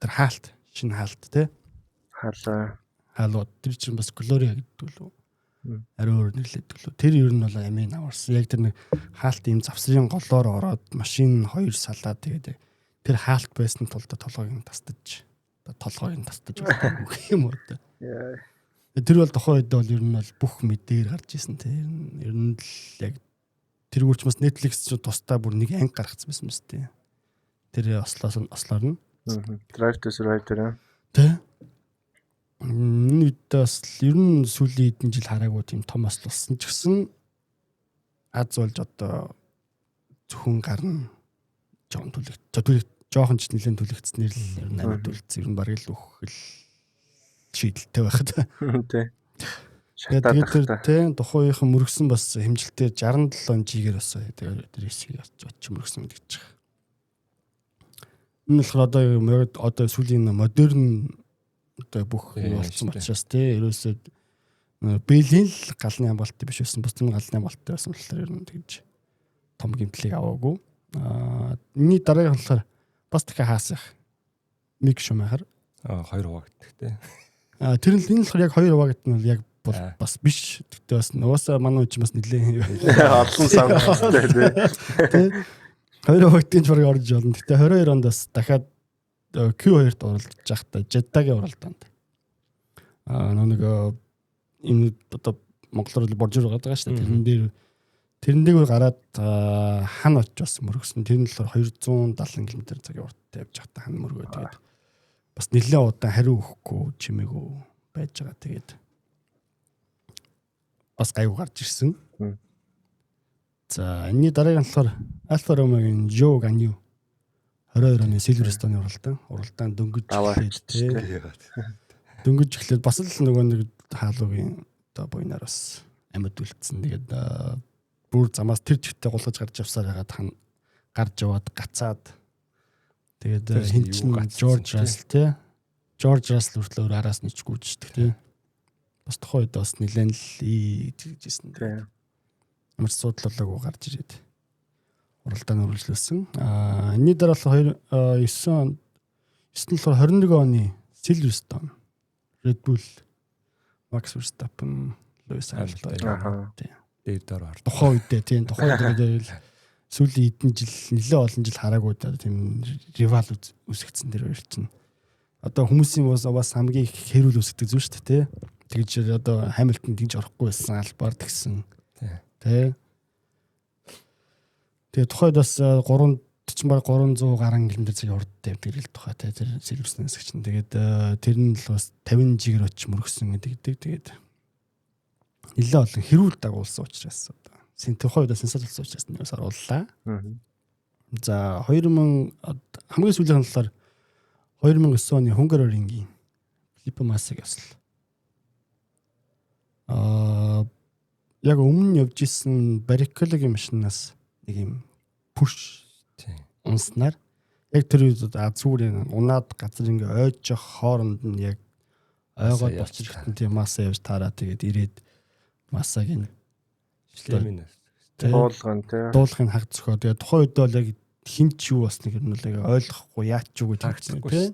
тэр хаалт шинэ хаалт тий хаалаа хаалууд тэр чинь бас Gloria гэдэг лөө. Ариун өөр нэрлэдэг лөө. Тэр ер нь бол амийн аварсан. Яг тэр нэг хаалт ийм завсрын голоор ороод машин 2 салаад тэгээд тэр хаалт байсан тулд толгойг нь тастаж өгөх юм уу та. Тэр бол тухайн үед бол ер нь бол бүх мэдээр гарч ирсэн тийм. Ер нь л яг тэргүүрч бас Netflix ч тусдаа бүр нэг анги гаргацсан байсан мэт тийм. Тэр ослоор нь. Drive to Survive тэр. Тэ. Нүд бас ер нь сүүлийн хэдэн жил хараагүй тийм том ослуулсан ч гэсэн аз болж одоо зөвхөн гарна жоохон ч нэлээд түлэгдснээр л ер нь амьд үлдсэн ер нь бараг л өгөх шийдэлтэй байх та. Тэ. Тэгээд тэр тухайхан мөргсөн бас хэмжилтээр 67 жигээр басаа тэгээд тэр хэсгийг очиж мөргсөн гэж байна. Энэ болохоор одоо сүүлийн модерн одоо бүх болсон учраас тий ерөөсөө Бэлийн л галны амбалттай биш байсан бус нь галны амбалттай байсан болохоор ер нь тэгж том гэмтлийг аваагүй. Миний дараагийн болохоор бас дахиад хаасах Мик Шумахер 2 хуваагддаг тий. Тэр нь энэ болохоор яг 2 хуваагддаг нь яг бол бас биш. Тэгтээ бас нуусаа манай үуч бас нэлээ олон сонгоцтой тий. 2 хуваагдгийн ч барыг орж болно. Тэгтээ 22 онд бас дахиад Q2-т оролцож байхдаа Jeddah-гийн оролдоонд. Нэг энэ одоо Монголоор борж байгаа шүү дээ. Тэрэн дээр гараад хан очиж бас мөргсөн. Тэр нь болохоор 270 км цагийн урттай явж байхдаа хан мөргөө. Тэгээд бас нэлээд удаан хариу өгөхгүй чимээгүй байж байгаа. Тэгээд бас гайгүй гарч ирсэн. За энэний дараагийн болохоор Alfa Romeo-гийн Joe Ganyu 22 оны Silverstone уралдаан дөнгөж эхлээд дөнгөж эхлээд бас л нөгөө нэг хаалуугийн одоо буйнаар бас амьд үлдсэн. Тэгээд бүр замаас тэр чигтээ гулгаж гарч явсаар хагаад гарч яваад гацаад тэгээд хин чин George Russell тий George Russell хүртэл өөр араас нь ичгүүждэг тий бас тухайн үед бас нэлээд л ийжсэн тий ямар судлалаагүй гарч ирээд уралдаанд үргэлжлүүлсэн. Энэний дараа болохоор 9 онд 21 оны Silverstone Red Bull Max Verstappen Lewis Hamilton дээр дараа тухайн үедээ тийм тухайн үед сүүлийн хэдэн жил нэлээд олон жил хараагүй тийм ривал үсгдсэн тэр хоёр чинь одоо хүмүүсийн бас хамгийн их хэрүүл үсгдэг зүйл шүү дээ тий. Тэгж одоо Hamilton тэгж орохгүй байсан албаар тэгсэн тий. Тэгээ тухайд бас 300 гаруй км цагийн урдтай явдаг л тухай тий тэр Silverstone хэсэг чинь. Тэгээд тэр нь л бас 50 жигээр очиж мөргсөн гэдэг. Тэгээд нэлээд олон хэрүүл дагуулсан учраас одоо тухайд сенсац болсон учраас нээс орууллаа. За 2000 хамгийн сүүлийн болохоор 2009 оны Hungaroring-ийн Felipe Massa гэсэн. Яг өмнө явж исэн Barrichello-гийн машинаас нэг юм push унснаар яг тэр үед зүгээр унаад газар ингээ ойж хооронд нь яг ойгоод очиж ихтэн тийм Massa явж таараа тэгээд ирээд Massa-гийн шлемийн дуулахын хаг зөхөө. Тэгээд тухайн үед бол яг хинч юу бас нэг юм л ойлгохгүй яач юу гэж хэлсэн тийм.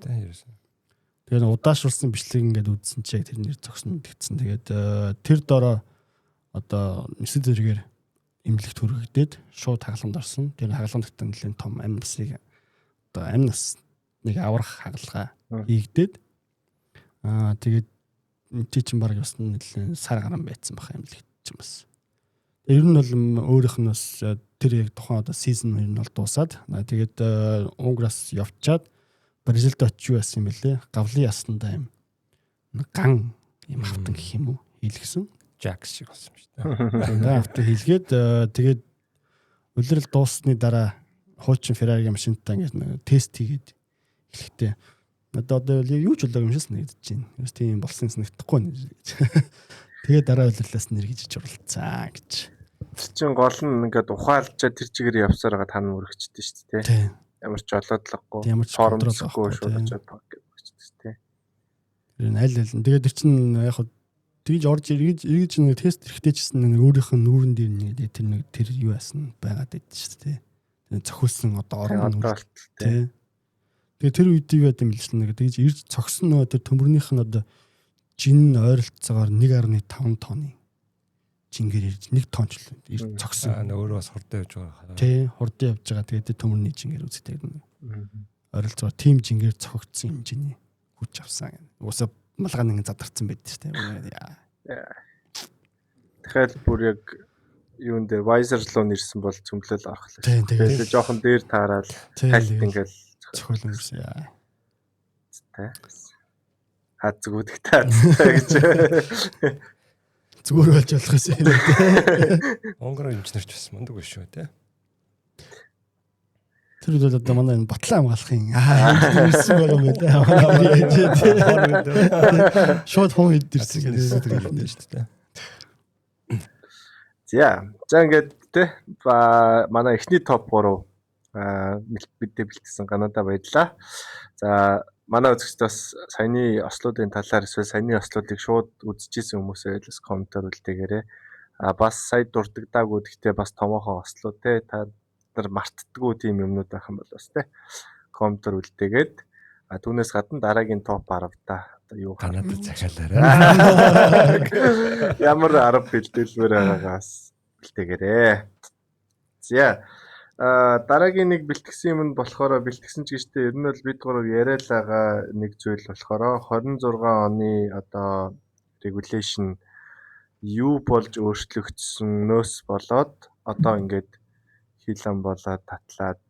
Тэгээд удаашруулсан бичлэг ингээд үзсэн чи яг тэрнэр зогсно гэдгсэн. Тэгээд тэр дороо одоо нэсэ зэрэгээр имлэгт хүрэгдээд шууд хагалганд орсон. Тэр хагалганд нэлээд том амьсыг одоо амьнас нэг аврах хагалгаа хийгдээд тэгээд чи чинь баг бас нэлээд сар гарan байцсан баха имлэгт чинь бас. Ер нь бол өөрийнх нь бас тэр яг тухайн одоо сизон ер нь бол дуусаад тэгээд Унграас явчаад Бразилд очиж байсан юм бэлээ. Гавлын ясандаа юм ган юм хавтан гэх юм уу хийлгсэн. Jax шиг болсон шүү дээ. Авто хийлгээд тэгээд улирал дууссаны дараа хуучин Ferrari-гийн машинтаа ингээд тест хийгээд эхлэхдээ одоо юу ч болоо юм шиг санагдаж байна. Юус тийм болсон санагдахгүй нэ. Тэгээд дараа улирлаас нэргийж оролцсон гэж. Тэр чин гол нь ингээд ухаалчаа тэр чигээр явсаар байгаа тань мөрөгчдөө шүү дээ. Ямар ч олоодлогогүй, контролгүй шууд байгаа гэж дээ. Тэр нь аль тэгээд тэр чин яг тэгж орж эргэж нэг тест хэрэгтэй чсэн нэг өөрийнх нь нүүрэн дээр нэг тэр юу яасан байгаад байд шүү дээ. Тэр цохилсон одоо орон нүүр тий. Тэгээ тэр үед юу яд юм л чинь нэг тэгж ирж цогсон нөө тэр төмөрнийх нь одоо жин ойролцоогоор 1.5 тонны жингэр ирж 1 тонч цогсон. Өөрөө бас хурдан явж байгаа. Тий, хурдан явж байгаа. Тэгээд төмөрний жингэр үздэг. Ойролцоогоор тим жингэр цогцсон хэмжээний хүч авсан. Уусаа малгай нэг задарсан байд шүү дээ. Тэгэхээр бүр яг юун дээр Wiser руу нэрсэн бол цөмлөл авах Тийм, л. Тэгээд жоохон дээр таараад хальт ингээл цохол юмсан яа. Тэ. Хаад зүгүүдх таацтай гэж. Зүгээр болж болох юм. Онгор инженерч бас мундаг биш шүү те. Тэр үед одоо манай батлан хамгаалахын ирсэн байгаа юм дээ. Шууд хүн идэрсэн гэдэг шүү дээ. За ингээд те манай эхний топ 3 бидээ бэлтгэсэн Канада баярлаа. За манай үзэгчд бас саяны ослуудын талаар эсвэл саяны ослуудыг шууд үзчихсэн хүмүүсээ бас комментар үлдээгээрэй. Бас сая дурддаггүй гэхдээ бас томоохон ослууд те та нар мартдаггүй тийм юмнууд байх юм бол бас те комментар үлдээгээд түүнээс гадна дараагийн топ 10 та юу Канада захиалаарай. Ямар 10 бэлтгэлээр байгаагаас бэлтгээрэй. За дараагийн нэг бэлтгэсэн юм нь болохоор бэлтгэсэн ч гэжтэй ер нь бол бид гурав яриад байгаа нэг зүйл болохоор 26 оны одоо regulation юу болж өөрчлөгдсөнөөс болоод одоо ингээд хилэн болоод татлаад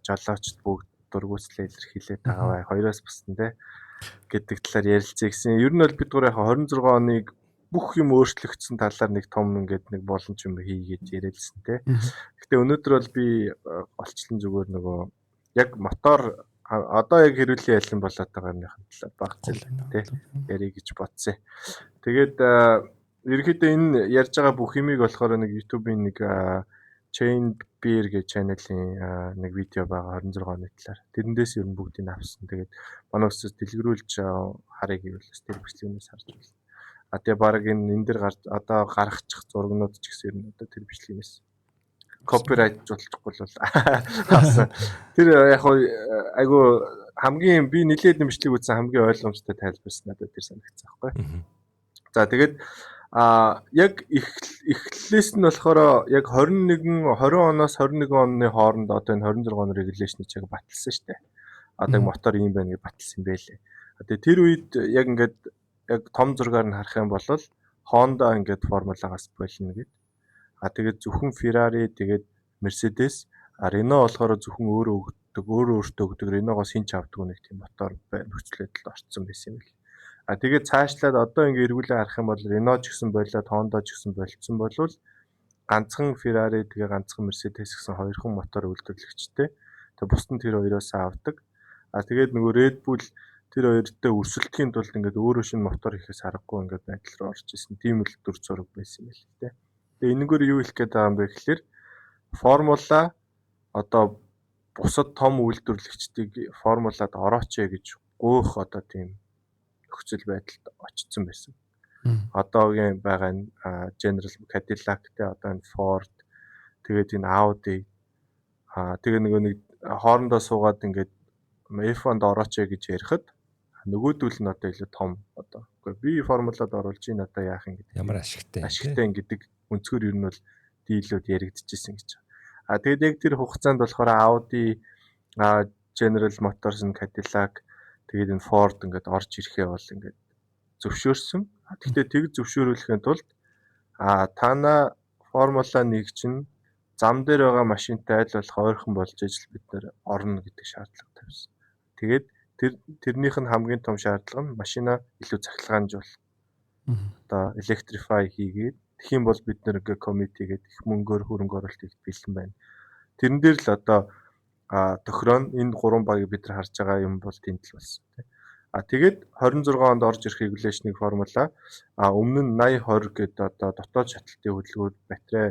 жолоочд бүгд дургуйслаа илэрхийлээд байгаа бай. Хоёроос бусна те гэдэг талаар ярилцъя гэсэн. Ер нь бол бид гурав 26 оныг бүх юм өөрчлөгдсөн талаар нэг том ингээд нэг боломж юм хийгээд ярилцсан те. Гэхдээ өнөөдөр бол би олчлон зүгээр нөгөө яг мотор одоо яг хэрүүлийн ялын болоод байгаа юмны талаар багцал те ярих гэж бодсон. Тэгээд ерөнхийдөө энэ ярьж байгаа бүх юмыг болохоор нэг YouTube-ийн нэг Chain Beer гэж channel-ийн нэг видео байгаа 26 оны талаар. Тэрнээс ер нь бүгдийг авсан. Тэгээд манай өсөс дэлгэрүүлж харъя гэвэл тэр бичлэгнээс харж байна. Тэгээ баг энэ дээр одоо гаргачих зургнууд ч гэсэн ер нь одоо тэр бичлэгнээс копирайт жуулчихгүй бол тэр яг айгу хамгийн би нилээд бичлэг үзсэн хамгийн ойлгомжтой тайлбарсан надад тэр санагдсан байхгүй. За тэгээд яг эхлэлээс нь болохоор яг 20 оноос 21 оны хооронд одоо энэ 26 оны regulation-ыг яг баталсан шүү дээ. Одоо мотор юм байна гэж баталсан юм байлээ. Тэгээ тэр үед яг ингээд яг том зургаар нь харах юм бол Honda ингээд формулагаас болно гэд. Тэгээд зөвхөн Ferrari тэгээд Mercedes, Renault болохоор зөвхөн өөрөө өгдөг Renault-гоос хинч авдаг нэг тийм мотор нөхцөлөд орцсон байсан юм бэл. Тэгээд цаашлаад одоо ингээд эргүүлээ харах юм бол Renault ч гэсэн болоод Honda ч гэсэн болцсон болвол ганцхан Ferrari тэгээ ганцхан Mercedes гэсэн хоёрхан мотор үйлдвэрлэгчтэй. Тэгээ бус нь тэр хоёроос авдаг. Тэгээд нөгөө Red Bull тэр хоёртой өрсөлдөхийн тулд ингээд өөрөө шинэ мотор хийхээс аргагүй ингээд байдал руу орж исэн. Тийм л дүр зураг байсан юм байл тэ. Тэгээ энэгээр юу хэлэх гээд байгаа юм бэ гэхээр формула одоо бусад том үйлдвэрлэгчдийг формулад орооч гэж гоох одоо тийм нөхцөл байдалд очсон байсан. Одоогийн байгаа энэ General Cadillac тэ одоо энэ Ford тэгээд энэ Audi тэгээ нэг хоорондоо суугаад ингээд F1-д орооч гэж ярихад нөгөөдөл нь одоо илүү том одоо би формулад оруулж ийн одоо яах юм гэдэг ямар ашигтай гэдэг өнцгөр ер нь бол дийлүүд яригдчихсэн гэж. Тэгээд яг тэр хугацаанд болохоор Audi, General Motors, Cadillac тэгээд энэ Ford ингээд орж ирэхээ бол ингээд зөвшөөрсөн. Гэхдээ тэг зөвшөөрүүлэхийн тулд тана Формула 1 чинь зам дээр байгаа машинтай аль болох ойрхон болж ижил бид нэр орно гэдэг шаардлага тавьсан. Тэгээд тэрнийх нь хамгийн том шаардлага нь машина илүү цахилгаанжуул. Одоо electrify хийгээд тэгэх юм бол бид нэр ингээ committee гэдэг их мөнгөөр хөрөнгө оруулалт хийх бэлэн байна. Тэрэн дээр л одоо тохироо энэ гурван багийг бид нар харж байгаа юм бол тэмдэл болсон тийм. Тэгээд 26 онд орж ирэх regulation-ыг формула өмнө нь 80-20 гэдэг одоо дотоод шаталтын хөдөлгүүр батарей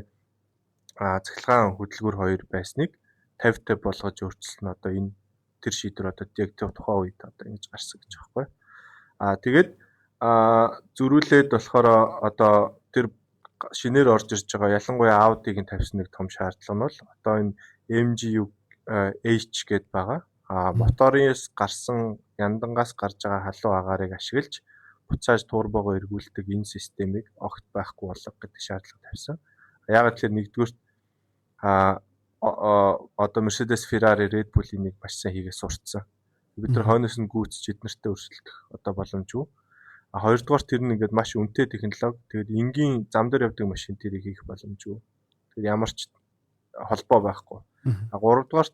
цахилгаан хөдөлгүүр хоёр байсныг 50-50 болгож өөрчилсөн одоо энэ тэр шийдвэр одоо яг тухайн үед одоо ингэж гарсан гэж байгаа байхгүй. Тэгээд зөрүүлээд болохоор одоо тэр шинээр орж ирж байгаа ялангуяа Audi-гийн тавьсан нэг том шаардлага нь бол одоо энэ MGU H гэдээ байгаа. Мотороос гарсан яндангаас гарч байгаа халуун агаарыг ашиглаж буцааж турбогоо эргүүлдэг энэ системийг огт байхгүй болгох гэдэг шаардлага тавьсан. Яагаад гэвэл нэгдүгээр одоо Mercedes, Ferrari, Red Bull-ийг маш сайн хийгээ сурцсан. Бид нар хойноос нь гүйцэж эднэртээ өрсөлдөх одоо боломжгүй. Хоёрдугаар тэр нь ингээд маш үнэтэй технологи. Тэгээд энгийн зам дээр явдаг машин тэрийг хийх боломжгүй. Тэгээд ямар ч холбоо байхгүй. Гуравдугаар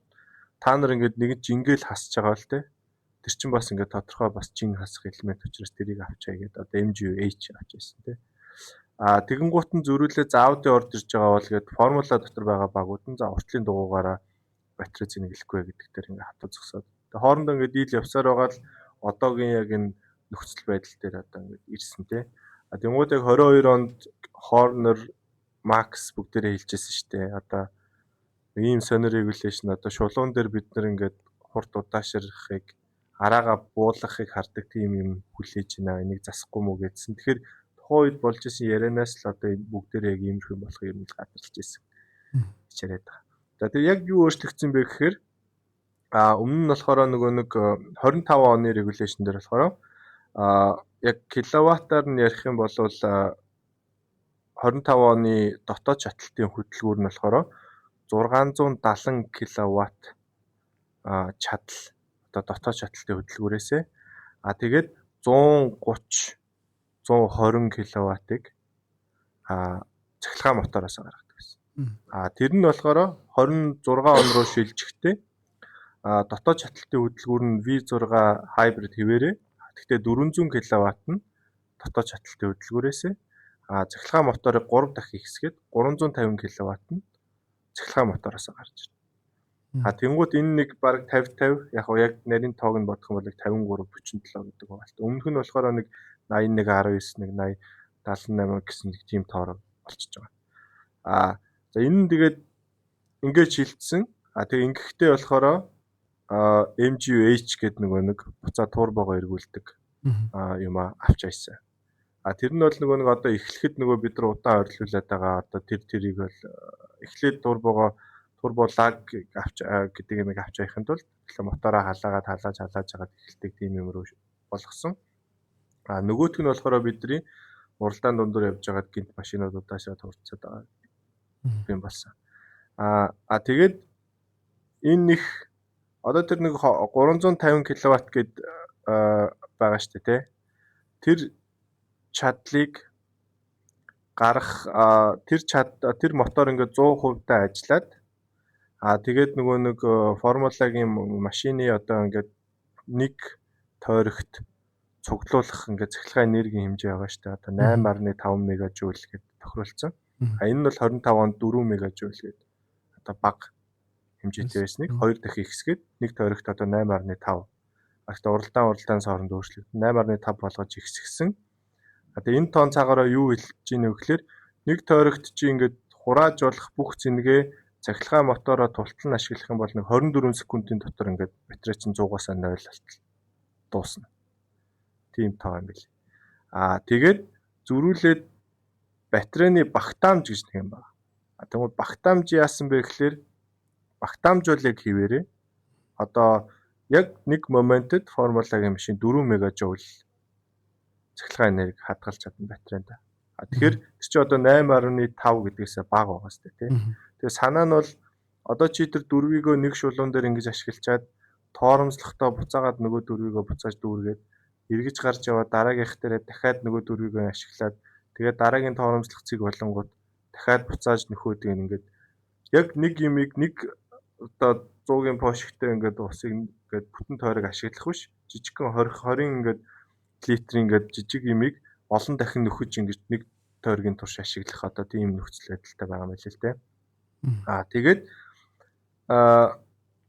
та нар ингээд нэг жингээл хасж байгаа л те. Тэр чинь бас ингээд тодорхой бас жин хасах элемент учраас тэрийг авчаа гэдэг одоо MGU-H авч байсан те. Тэгэнгუут нь зөрүүлээ заавд орж ирж байгаа бол гээд формула дотор байгаа багууд нь за уртлын дугуугаараа батарей зэнэглэхгүй гэдэг дээр ингээд хатуу зогсоод. Тэгээ хоорондоо ингээд дийл явсаар байгаа л одоогийн яг энэ нөхцөл байдал дээр одоо ингээд ирсэн те. Тэнгууд яг 22 онд Horner, Max бүгдээрээ хэлжсэн шүү дээ. Одоо ийм сонир регуляшн одоо шулуун дээр бид нар ингээд хурд удаашрахыг араага буулгахыг хардаг тийм юм хүлээж байна. Энийг засахгүй мүү гэдсэн. Тэгэхээр тухайн үед болж исэн ярианаас л одоо бүгдээрээ яг иймэрхүү болох юм л гадарлаж исэн. Хичээгээд байгаа. За тэгээ яг юу өөрчлөгдсөн бэ гэхээр өмнө нь болохоор нөгөө нэг 25 оны регуляшн дээр болохоор яг киловаттаар нь ярих юм бол 25 оны дотоод шатлалтын хөтөлбөр нь болохоор 670 киловатт чадал одоо дотоод шатлалтын хөтөлбөрөөсөө тэгээд 130 120 киловаттыг цахилгаан мотороос гаргадаг гэсэн. Тэр нь болохоор 26 он руу шилжихдээ дотоод шатлалтын хөтөлбөр нь V6 hybrid хэвээрээ. Гэхдээ 400 киловатт нь дотоод шатлалтын хөтөлбөрөөсөө цахилгаан моторыг 3 дахин ихсгээд 350 киловатт нь цахилгаан мотороос гарч ирнэ. Тэнгууд энэ нэг баг 50 яг нарийн тоог нь бодох юм бол 53 47 гэдэг байгаа л. Өмнөх нь болохоор нэг 81 19 нэг 80 78 гэсэн нэг тийм тоор болчихж байгаа. За энэ нь тэгээд ингээд шилжсэн. Тэгээ ингэхдээ болохоор MGU-H гэдэг нэг буцаа турбогоо эргүүлдэг юм авч айсан. Тэр нь бол нэг одоо эхлэхэд бид нар удаан ойрлуулад байгаа одоо тэрийг бол эхлээд турбо лаг авч гэдэг юм авч яхын тулд мотороо халаагаад халааж эхэлдэг тийм юм руу болгосон. Нөгөөх нь болохоор бидний уралдаан дундуур явж байгаа гинт машинуудааsaa турцаад байгаа юм болсон. Тэгээд энэ их одоо тэр нэг 350 киловатт гэд байгаа шүү дээ тий. Тэр чадлыг гарах тэр мотор ингээд 100% та ажиллаад тэгээд нэг формулагийн машины одоо ингээд нэг тойрогт цуглуулах ингээд цахилгаан энергийн хэмжээ байгаа шүү дээ. Одоо 8.5 мегажоуль гэдэг тохиролцсон. Энэ нь бол 25 онд 4 мегажоуль гэдэг одоо бага хэмжээтэй байсныг 2 дахин ихсгээд нэг тойрогт одоо 8.5. Гэхдээ уралдаан хооронд өөрчлөгдсөн 8.5 болгож ихсгсэн. Тэгээ энэ тон цагаараа юу хэлж ийнэ вэ гэхээр нэг тойрогт чи ингээд хурааж болох бүх зэнгээ цахилгаан мотороо тултал нь ашиглах юм бол нэг 24 секундын дотор ингээд батарей чинь 100-аас 0 болтол дуусна. Тийм тоо юм бэл. Тэгээд зөрүүлээд батарейны багтаамж гэж нэг юм байна. Тэгвэл багтаамж яасан бэ гэхээр багтаамж бол яг хэвээрээ одоо яг нэг моментэд формулагийн машин 4 мегажоуль цахилгаан энерги хадгалж чадна батарейнд. Тэгэхээр тэр чинь одоо 8.5 гэдгээсээ бага байгаа сте тий. Тэгээ санаа нь бол одоо чи тэр дөрвийгөө нэг шулуун дээр ингэж ашиглачаад тоормслохдоо буцаагаад нөгөө дөрвийгөө буцааж дүүргээд эргэж гарч яваад дараагийнх дээрээ дахиад нөгөө дөрвийгөө ашиглаад тэгээд дараагийн тоормслох цэг болонгууд дахиад буцааж нөхөөд ингээд яг нэг юмыг нэг одоо 100-ийн пошигтэй ингээд усыг ингээд бүтэн тойрог ашиглах биш жижигхэн 20 ингээд литрийн ингээд жижиг юмыг олон дахин нөхөж ингээд нэг тойргийн турш ашиглах одоо тийм нөхцөл байдалтай байгаа юм л л дээ. Тэгээд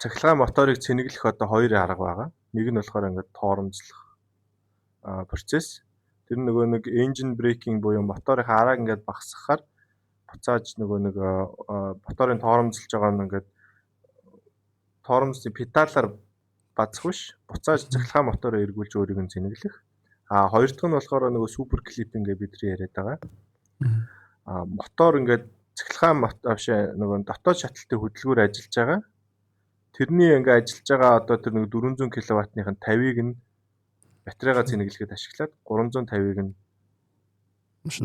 цахилгаан моторыг цэнэглэх одоо хоёр арга байгаа. Нэг нь болохоор ингээд тоормжлох процесс. Тэр нэг engine braking буюу моторын арааг ингээд багасгахаар буцааж нэг моторын тоормжлж байгаа нь ингээд тоормжлын педалаар бацах биш. Буцааж цахилгаан мотороо эргүүлж өөрийг нь цэнэглэх. Хоёр дахь нь болохоор супер клипинг гэж бидний яриад байгаа. Мотор ингээд цахилгаан дотоод шатлалтын хөдөлгөөр ажиллаж байгаа. Тэрний ингээд ажиллаж байгаа одоо тэр 400 кВт-ийн 50-ыг нь батарейгаа цэнэглэхэд ашиглаад 350-ыг нь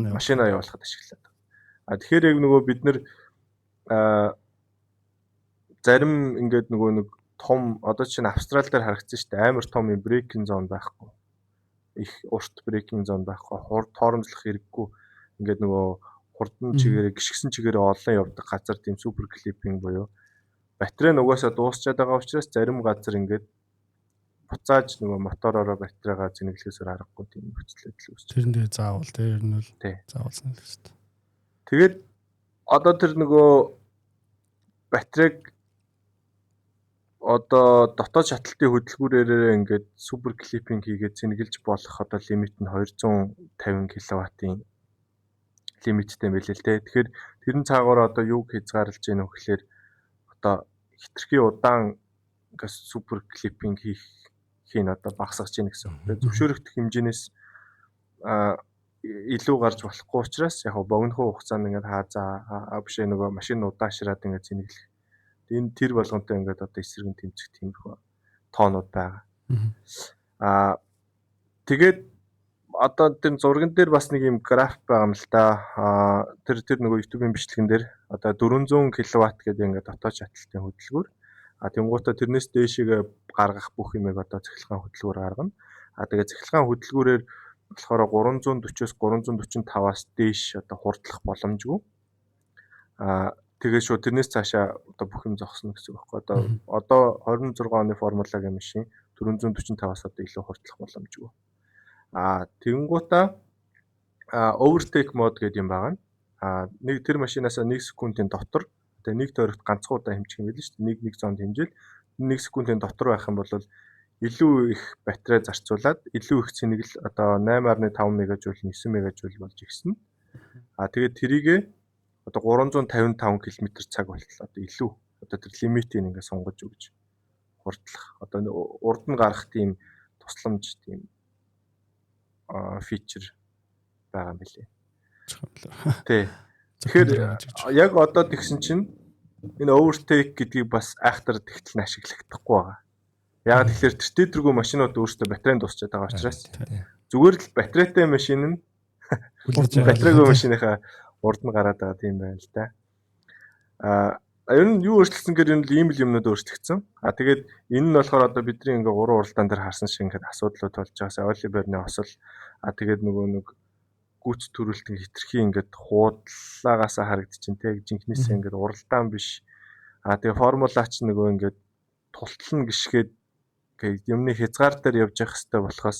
машинаа явуулахад ашиглаад. Тэгэхээр яг нөгөө бид нэр зарим ингээд нөгөө нэг том одоо чинь Австрали дээр харагдсан шүү дээ. Амар том юм брейкинг зон байхгүй. Их урт брейкинг зон байхгүй. Торомжлох хэрэггүй. Ингээд нөгөө хурдан чигээрээ гიშгсэн чигээрээ олон явдаг газар тийм супер клиппинг буюу батарей нугасаа дуусчаад байгаа учраас зарим газар ингээд буцааж нөгөө мотороор батарейгаа зэнэглэхээсээр аргагүй тийм нөхцөл байдал үүсэж. Тэрэндээ заавал тэр нь бол заавалсан л шүү дээ. Тэгээд одоо тэр нөгөө батарейг одоо дотоод шаталтын хөдөлгүүрээр ингээд супер клиппинг хийгээд зэнэглэж болох одоо лимит нь 250 кВт-ийн лимиттэй байлээ л дээ. Тэгэхээр тэрэн цаагаар одоо юуг хязгаарлаж байна вэ гэхээр одоо хитрхи удаан ингээд супер клиппинг хийх одоо багасгаж байна гэсэн. Тэгээд зөвшөөрөгдөх хэмжээнээс илүү гарч болохгүй учраас яг богинохоо хугацаанд ингээд биш нөгөө машин удаашраад ингээд зэнэглэх. Энэ тэр болгонтой ингээд одоо эсрэг нь тэмцэх тиймэрхүү тоонууд байгаа. Тэгээд одоо тэр зурган дээр бас нэг юм график байгаа юм л да. Тэр нөгөө YouTube-ийн бичлэгэн дээр одоо 400 кВт гэдэг ингээд дотоод шаталтын хөдөлгүүр. Тэнгуутаа тэрнээс дээшээ гаргах бүх юмыг одоо цахилгаан хөдөлгүүр гаргана. Тэгээд цахилгаан хөдөлгүүрээр болохоор 340-оос 345-аас дээш одоо хурдлах боломжгүй. Тэгээд шууд тэрнээс цаашаа одоо бүх юм зогсно гэсэн үг байхгүй. Одоо 26 оны формулагийн машин 445-аас одоо илүү хурдлах боломжгүй. Тэнгуутаа overtake mode гэдэг юм байгаа. Нэг тэр машинаас 1 секундын дотор тэгээ нэг тойрогт ганцхан удаа хэмжих юм байл шүү дээ. Нэг зоонд хэмжээл 1 секундын дотор байх юм бол илүү их батарей зарцуулаад илүү их цэнэгэл одоо 8.5 мегажоуль 9 мегажоуль болж ирсэн. Тэгээд тэрийгээ одоо 355 км/цаг болтол одоо илүү одоо тэр лимитийг ингээд сонгож өгч хурдлах одоо урд нь гарах тийм тусламж тийм фичер байгаа юм билээ. Тий. Тэгэхээр яг одоо тэгсэн чинь энэ overtake гэдгийг бас айхтар тэгтэл нь ашиглахдаггүй байгаа. Яг тэгэхээр тэр тэргүй машинууд өөрсдөө батарейн дуусчаад байгаа учраас зүгээр л батарейтай машин нь батарейгүй машиныхаа урд нь гараад байгаа тийм байна л да. Ер нь юу өөрчлөсөн гэхээр энэ ийм л юмнууд өөрчлөгдсөн. Тэгээд энэ нь болохоор одоо бидний ингээ уран уралдаан дээр харсан шиг ингээд асуудлууд болж байгаасаа Оливерны осол тэгээд нөгөө нэг гүц төрөлтөн хитрхи ингээд хуудлагаасаа харагдчихээн тэг жинхнээсээ ингээд уралдаан биш. Тэгээд формулач нөгөө ингээд тултлан гიშгээд юмны хязгаар дээр явж явах хэрэгтэй болохоос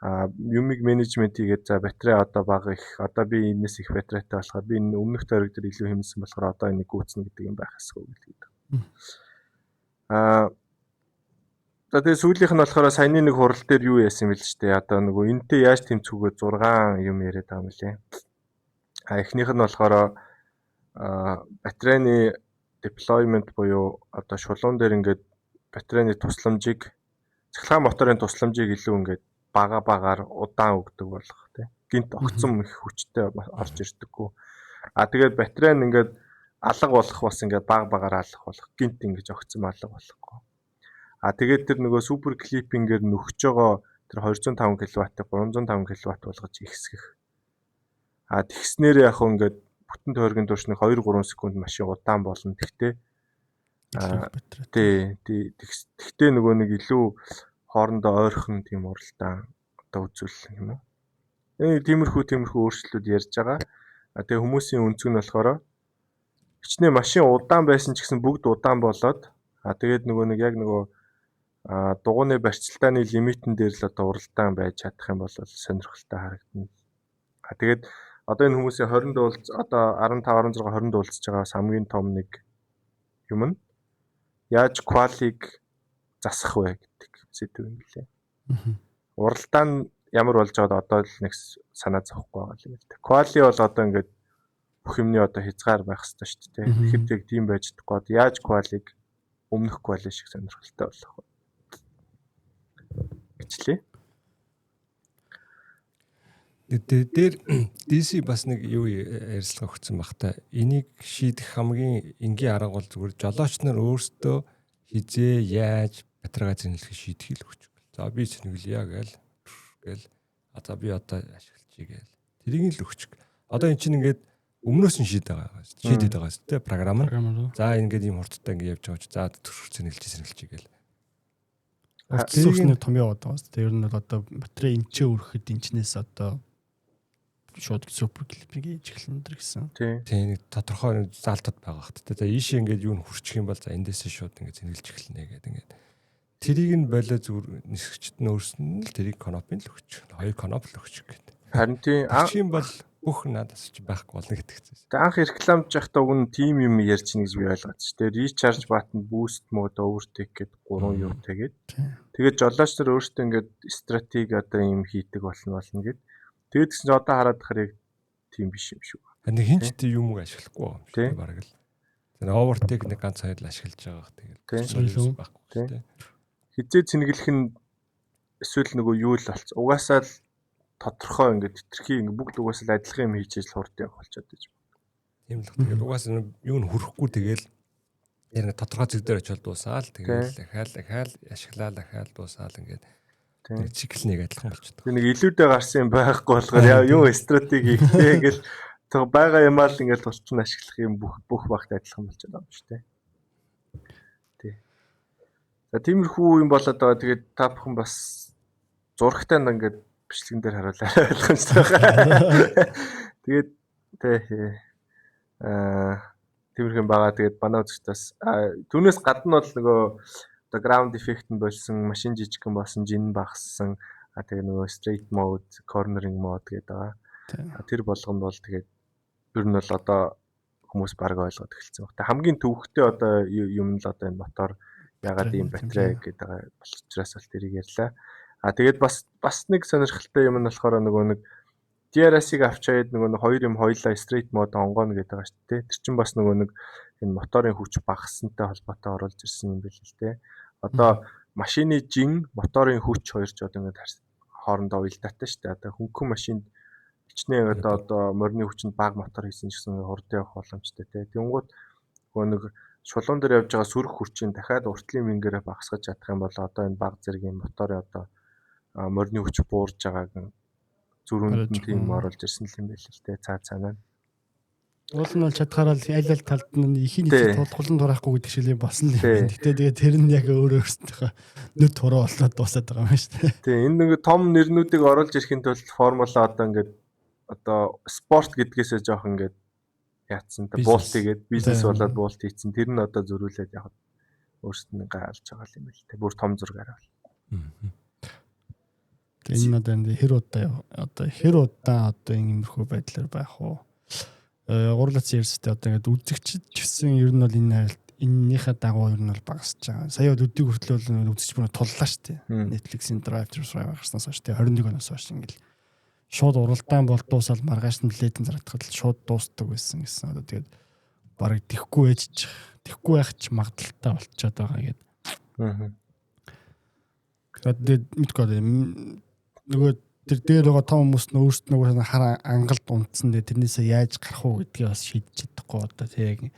юмыг менежмент хийгээд за батарей одоо бага их одоо би энэс их батарейтай болохоор би энэ өмнөх тойрог дээр илүү хэмнэсэн болохоор одоо энийг гүйцэнэ гэдэг юм байх хэсгүй гэдэг. Тэгээд сүүлийнх нь болохоор саяны нэг хурал дээр юу яасан бэл ч дээ одоо нөгөө энэтэй яаж тэмцэхүүгээ 6 юм яриад байгаа юм лээ. Эхнийх нь болохоор батарейны deployment буюу одоо шулуун дээр ингээд батарейны тусламжийг цахилгаан моторын тусламжийг илүү ингээд багаар удаан өгдөг болох тийм гинт огцом их хүчтэй орж ирдэггүй. Тэгээд батарей нь ингээд алга болох бас ингээд багаар алга болох гинт ингэж огцом алга болохгүй. Тэгээд тэр нөгөө супер клиппингээр нөхж байгаа тэр 205 кВт-ыг 305 кВт болгож ихсгэх. Тэгснээр яг хөө ингээд бүтэн тойргийн турш нэг 2-3 секунд машин удаан болно. Тэгтээ тэгтээ нөгөө нэг илүү хоорондоо ойрхон тийм уралдаан одоо үзүүлэх юм уу. Тиймэрхүү өөрчлөлтүүд ярьж байгаа. Тэгээ хүмүүсийн өнцөг нь болохоор хичнээн машин удаан байсан ч гэсэн бүгд удаан болоод тэгээд нөгөө нэг яг нөгөө дугуйны барьцалтааны лимитэн дээр л одоо уралдаан байж чадах юм бол сонирхолтой харагдана. Тэгээд одоо энэ хүмүүсийн 20 дуулц одоо 15 16 20 дуулцж байгаа хамгийн том нэг юм нь яаж quality-г засах вэ гэдэг сэдв юм билээ. Уралдаан ямар болж байгаад одоо л нэг санаа зовхгүй байгаа юм л дээ. Quality бол одоо ингээд бүх юмний одоо хязгаар байх хэрэгтэй шүү дээ. Тэгэхэд яг тийм байж чадахгүй. Яаж quality-г өмнөх quality шиг сонирхолтой болох вэ? Гэчлээ. Дээр DC бас нэг юу ярьцлага өгсөн баг та. Энийг шийдэх хамгийн энгийн арга бол зүгээр жолооч нар өөрсдөө хизээ яаж батарейгаа зэнэлэх шийдэх л өгч. За би зэнэглэе гээл гээл за би одоо ашиглачий гээл тэрийг л өгч. Одоо эн чинь ингээд өмнөөс нь шийдэд байгаа шүү дээ програм нь. За ингээд ийм хурдтай ингээд явж байгаа ч за төрөх сэргэлжий гээл. Тэрийг том яваад байгаа шүү дээ. Ер нь бол одоо батарей эмчээ өргөхөд энчнээс одоо шууд супер клипинг хийж эхэлнэ дэр гэсэн. Тийм нэг тодорхой залтад байгаа хэрэгтэй. За ийшээ ингээд юу н хурчих юм бол за эндээсээ шууд ингээд зэнгэлж эхэлнэ гэдэг ингээд. Тэрийг нь болоо зүгээр нисгчд нь өөрснө л тэрийг конопын л өгч. Хоёр коноп л өгч гэдэг. Харин тийм юм бол бүх надаас ч байхгүй болно гэдэг чинь. Тэгээ анх рекламж явахдаа уг нь тим юм ярьж ийн гэж би ойлгоод ч. Тэгээ recharge button, boost mode, overtake гэдэг 3 юм тэгээд. Тэгээд жолооч нар өөрсдөө ингээд стратеги одоо юм хийдэг болно гэд. Тэгээд гэсэн чинь одоо хараад ахаар яг тийм биш юм шүү. Нэг хинч тийм юм уу ашиглахгүй юм шиг бараг л. Тэр overtake нэг ганц хоёр л ашиглаж байгаа. Тэгээд байхгүй. Хизээ цэнгэлэх нь эсвэл нөгөө юу л болц. Угаасаа л тодорхой ингээд хитрхи ингээд бүгд угаасаа адилхан юм хийж л хурд явах болчиход байж байна. Тийм л. Тэгээд угаасаа юу н хүрэхгүй тэгэл яг тодорхой зэг дээр очиод дуусаал тэгэл дахиад ашиглаад дуусаал ингээд нэг цикл нэг адилхан болчиход. Тэг нэг илүүдээ гарсан юм байхгүй болохоор юу стратеги ихтэй гэл тэг байгаа юмаа л ингээд тусчны ашиглах юм бүх багт адилхан болчиход байгаа юм шүү дээ. За тиймэрхүү юм болоод байгаа. Тэгээд та бүхэн бас зурагтай ингээд бичлэгэн дээр харуулаад ойлгомжтой байгаа. Тэгээд тиймэрхэн байгаа. Тэгээд манай үзэгчдээс түүнээс гадна бол нөгөө одоо ground effect нь болсон, машин жижигхэн болсон, жин багассан. Тэгээд нөгөө straight mode, cornering mode гэдэг байгаа. Тэр болгонд бол тэгээд ер нь бол одоо хүмүүс баг ойлгоод эхэлсэн баг. Хамгийн төвхтэй одоо юм л одоо энэ мотор ягаад ийм батарей гэдэг болчихроос бол тэрийг ярьлаа. Тэгээд бас нэг сонирхолтой юм нь болохоор нөгөө нэг DRS-ийг авчаад нөгөө хоёр юм хоёлаа straight mode онгоно гэдэг байгаа шүү дээ. Тэр чинь бас нөгөө нэг энэ моторын хүч багассантай холбоотой оруулж ирсэн юм байл л дээ. Одоо машины жин, моторын хүч хоёр ч одоо ингээд хоорондоо уялдаатай шүү дээ. Одоо хөнгөн машинд хичнээн одоо морины хүчинд бага мотор хийсэн ч гэсэн хурд явах боломжтой тий. Тэнгууд нөгөө нэг шулуун дээр явж байгаа сүрх хүчийг дахиад уртлын мингээрээ багасгаж чадах юм бол одоо энэ бага зэргийн моторын одоо морины хүч буурж байгааг зүрхэнд нь тийм оруулж ирсэн юм байл л те цаанаа. Уул нь бол чадхаараа аль талд нь ихийн нэг тулгуулан тураахгүй гэдэг шиг юм болсон л юм. Гэтэ тэгээ тэр нь яг өөрөө өөрсдийнхөө нүд тураа болоод дуусаад байгаа юм шүү дээ. Тийм энэ нэг том нэрнүүдийг оруулж ирэхин тулд формула одоо ингээд одоо спорт гэдгээсээ жоох ингээд яатсан та буулт игээд бизнес болоод буулт хийцэн тэр нь одоо зөрүүлээд яг өөрсдөө гаалж байгаа юм байл те бүр том зургаар бол. Энэ надад хэр удаа одоо иймэрхүү байдлаар байх уу? Гурлац ярьстай одоо ингээд үзэгчд гэсэн ер нь бол энэ энэнийхээ дагуу ер нь бол багасч байгаа. Сая өдөртөг хүртэл бол үзэгч мөн туллаа шүү дээ. Netflix-ийн Drive to Survive гарснаас хойш 21 оноос хойш ингээд шууд уралдаан бол дуусаад маргааш нь ледэн зарагдахад шууд дуустдаг байсан гэсэн. Одоо тэгээд барыг тэхгүй байх ч магадaltaй болчиход байгаа гэдэг. Тэгээд мэдгүй нөгөө тэр дээр байгаа том хүмүүс нь өөрсдөө хараа ангалд унтсан дээ тэрнээсээ яаж гарах уу гэдгийг бас шийдэж чадахгүй одоо тийм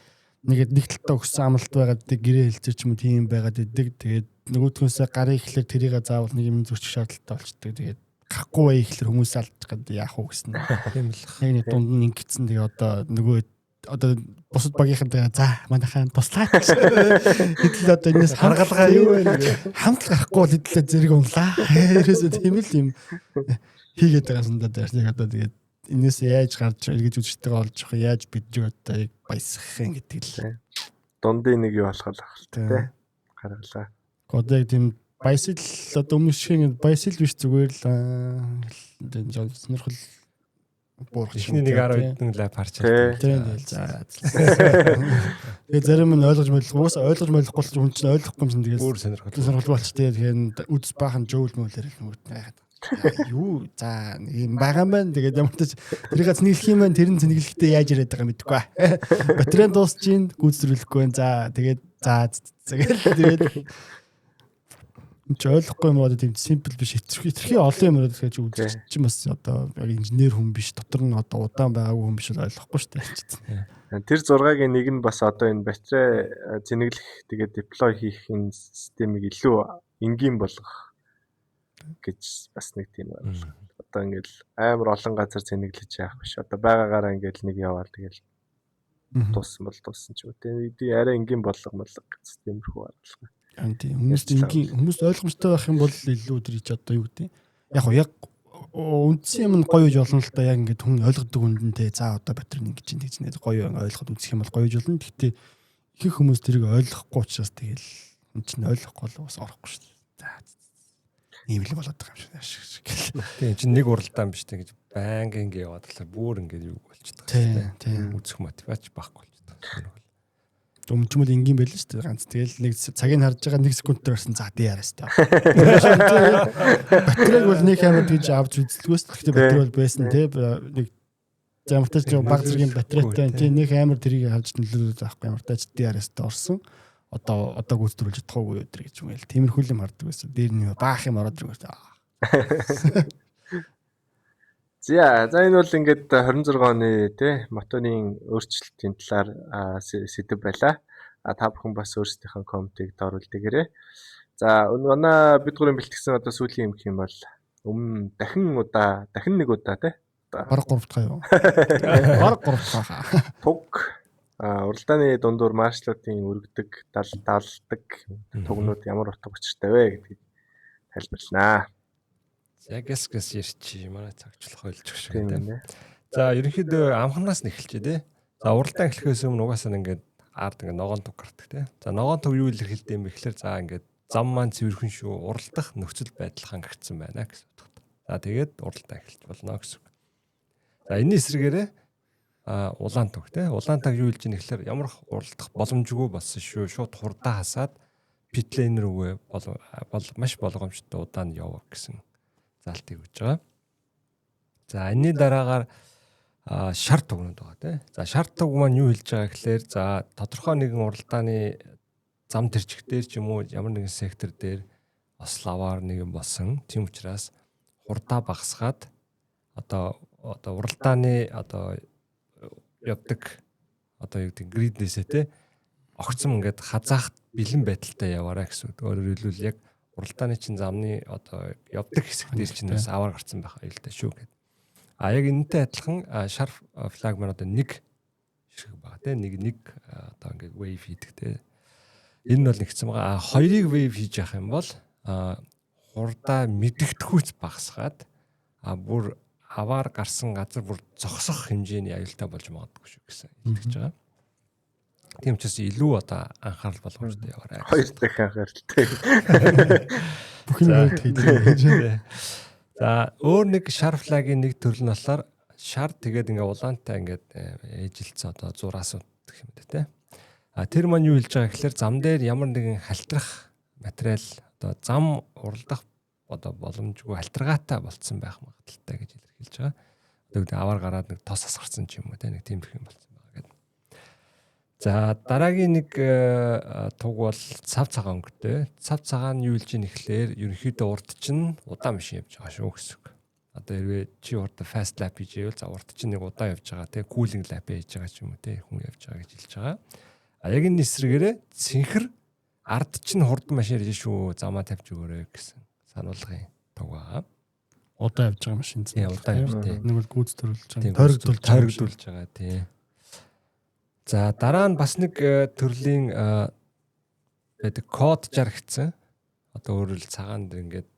нэг талтаа өгсөн амралт байгаад гэрээ хэлцэр ч юм уу тийм байгаад идэг. Тэгээд нөгөөдгөөсөө гарын ихлээр тэрийг заавал нэг юм зөрчих шаардлагатай болчдөг. Тэгээд гарахгүй бай ихлээр хүмүүс алдчих гэдэг яах вэ гэсэн. Тийм л. Яг дунд нь ингэсэн тэгээ одоо бусад багийнхантай за манайхаа туслаач. Хэдэл одоо энэс харгалгаа юу вэ? Хамт гарахгүй бол хэдлээ зэрэг унлаа. Ерөөсөө тийм л юм хийгээд байгаа сандаа дээр яг одоо тэгээд энэс яаж гарч эргэж үзэгтэйгээ олж явах яаж бидж одоо яг баясгах юм гэдэг л. Дундын нэг юу болох л ахaltaй гаргалаа. Одоо яг тийм баясэл одоо өмнө шиг баясэл биш зүгээр л сонирхол буурах ихний нэг 10 хэдэн лап харчаа. Тийм л за. Тэгээ зарим нь ойлгож ойлгохгүй ч хүн чинь ойлгохгүй юм чинь бүр сонирхол болч тэгээд үдс баахан жөөл мөлөр юу за юм байгаа мэн тэгээд ямар ч тэрийг цэнгэлэх юм байна тэр нь цэнгэлэхдээ яаж яриад байгаа мэдгүй. Батарей дуусч ийн гүйцэрлэхгүй байна. За тэгээд ч ойлгохгүй юм одоо тийм simple биш хитрхи олон юм яриад гэж үзчих чинь бас одоо яг инженер хүн биш дотор нь одоо удаан байгаагүй хүн биш ойлгохгүй шүү дээ. Тэр 6-гийн нэг нь бас одоо энэ батарей зэнэглэх тэгээд deploy хийх энэ системийг илүү энгийн болгох гэж бас нэг тийм байна. Одоо ингээл амар олон газар зэниглэж яах биш. Одоо байгаагаараа ингээл нэг яваал тэгэл туссан бол туссан ч юм. Тэгээ арай энгийн болгомол гэж тиймэрхүү аргалгаа. Хүмүүс ойлгомжтой байх юм бол илүү тэр чи одоо юу гэдэг. Яг үндсэн юм гоё гэж болно л да. Яг ингээд хүн ойлгодог үндэнтэй за одоо батрын ингэж тэгж нэ гоё ойлгоход үзэх юм бол гоё гэж болно. Гэхдээ их хүмүүс тэрийг ойлгохгүй учраас тэгэл хүн чинь ойлгохгүй бол бас орохгүй шүү дээ. Ийм л болоод байгаа юм шиг гэл. Тийм чинь нэг уралдаан биш тэг гэж байнга ингэ яваад талаа бүр ингэ юу болчихдог. Тийм. Үзэх мотивац байхгүй болчихдог. Өмчмөл энгийн байл шүү дээ. Ганц тэгэл нэг цагийг харж байгаа 1 секундээр орсон за тий яриа шүү дээ. Батарейг бол нэг амар гэж авч үзэлгөөс гэхдээ батарей бол байсан тий нэг ямартай ч баг зэргийн батарейтай тий нэг амар тэрийг харж нөлөөлөд байхгүй ямартай ч тий яриа шүү дээ орсон. Одоо гүйцэтгүүлж чадахгүй өдөр гэж юм яа. Тиймэрхүү юм хардаг байсан. Дээр нь баах юм ороод ирэх байсан. За энэ бол ингээд 26 оны тий мотоны өөрчлөлтийн талаар сэдв байлаа. Та бүхэн бас өөрсдийнхөө комментиг дооруул дээрээ. За манай бид гурийн бэлтгэсэн одоо сүүлийн юм гэх юм бол өмнө дахин нэг удаа тий бараг 3 дахь юу? Бараг 3 дахь. Туг уралдааны дундуур маршлуудын өргөдөг далдаг тугнууд ямар утга учиртай вэ гэдгийг тайлбарланаа. За гэс ярьчих манай цагчлах ойлж өгч байна. За ерөнхийдөө амхнаас нь эхэлчихэ тий. За уралдаан эхлэхээс өмнө угаасаа ингээд ард ингээд ногоон туг гардаг тий. За ногоон туг юу илэрхийлдэг юм бэ гэхээр за ингээд зам маань цэвэрхэн шүү уралдах нөхцөл байдал хангагдсан байна гэсэн үг. За тэгээд уралдаан эхэлж болно гэсэн үг. За энэний эсрэгээрээ улаан туг тий. Улаан таг юу илж ийн гэхээр ямар уралдах боломжгүй болсон шүү. Шууд хурдаа хасаад питлейн рүүгээ бол маш болгоомжтой удаан яваа гэсэн залтыг өгж байгаа. За энэний дараагаар шар тугнууд байгаа тий. За шар туг маань юу хэлж байгаа гэхээр за тодорхой нэгэн уралдааны зам тэрчиг дээр ч юм уу ямар нэгэн сектор дээр ославаар нэгэн болсон. Тийм учраас хурдаа багасгаад одоо уралдааны явдаг юу гэдэг гриднээсээ тий огцом ингээд хазаахт бэлэн байдалтай яваарай гэсэн үг. Өөрөөр хэлбэл яг уралдааны чинь замны явдаг хэсэг дээр чинь бас аваар гарцсан байх аюултай шүү гэдэг. Яг энэтэй адилхан шар флаг маань нэг шиг байгаа тий нэг ингээд wave хийдэг тий. Энэ бол нэгцэн байгаа. Хоёрыг wave хийж явах юм бол хурдаа мэдэгдэхүйц багасгаад бүр аваар гарсан газар бүр зогсох хэмжээний аюултай болж магадгүй шүү гэсэн хэлж байгаа. Тийм ч гэсэн илүү анхаарал болгоомжтой яваарай. Хоёр дахь анхааралтай. Бүх юм хийдэг. За өөр нэг шар флагийн нэг төрөл нь болохоор шар тэгээд ингээ улаантай ингээд ээжилцээ зураас гэх юм дээ тий. Тэр маань юу хэлж байгаа гэхээр зам дээр ямар нэгэн халтрах материал зам уралдах боломжгүй халтргаатай болцсон байх магадaltaй гэж илэрхийлж байгаа. Одоо аваар гараад нэг тос асгарсан ч юм уу тий нэг тиймэрхүү юм болцсон байгаа гэдэг. За дараагийн нэг туг бол цав цагаан өнгөтэй. Цав цагаан нь юу хэлж ийн ихлээр ерөнхийдөө урд чинь удаан машин явж байгаа шүү гэсэн үг. Одоо хэрвээ чи урд fast lap хийж ивэл за урд чинь нэг удаан явж байгаа тий cooling lap хийж байгаа ч юм уу тий хүн явж байгаа гэж хэлж байгаа. Яг энэ эсрэгээрээ цэнхэр ард чинь хурдан машин ирж шүү замаа тавьж өгөөрэй гэсэн сануулгын туг байгаа. Удаан явж байгаа машин тий удаан явж тий. Нэг бол гүйц төрүүлж байгаа. Тойрогдуулж байгаа тий. За дараа нь бас нэг төрлийн байдаг код жаргацсан. Одоо өөрөөр цагаан дээр ингээд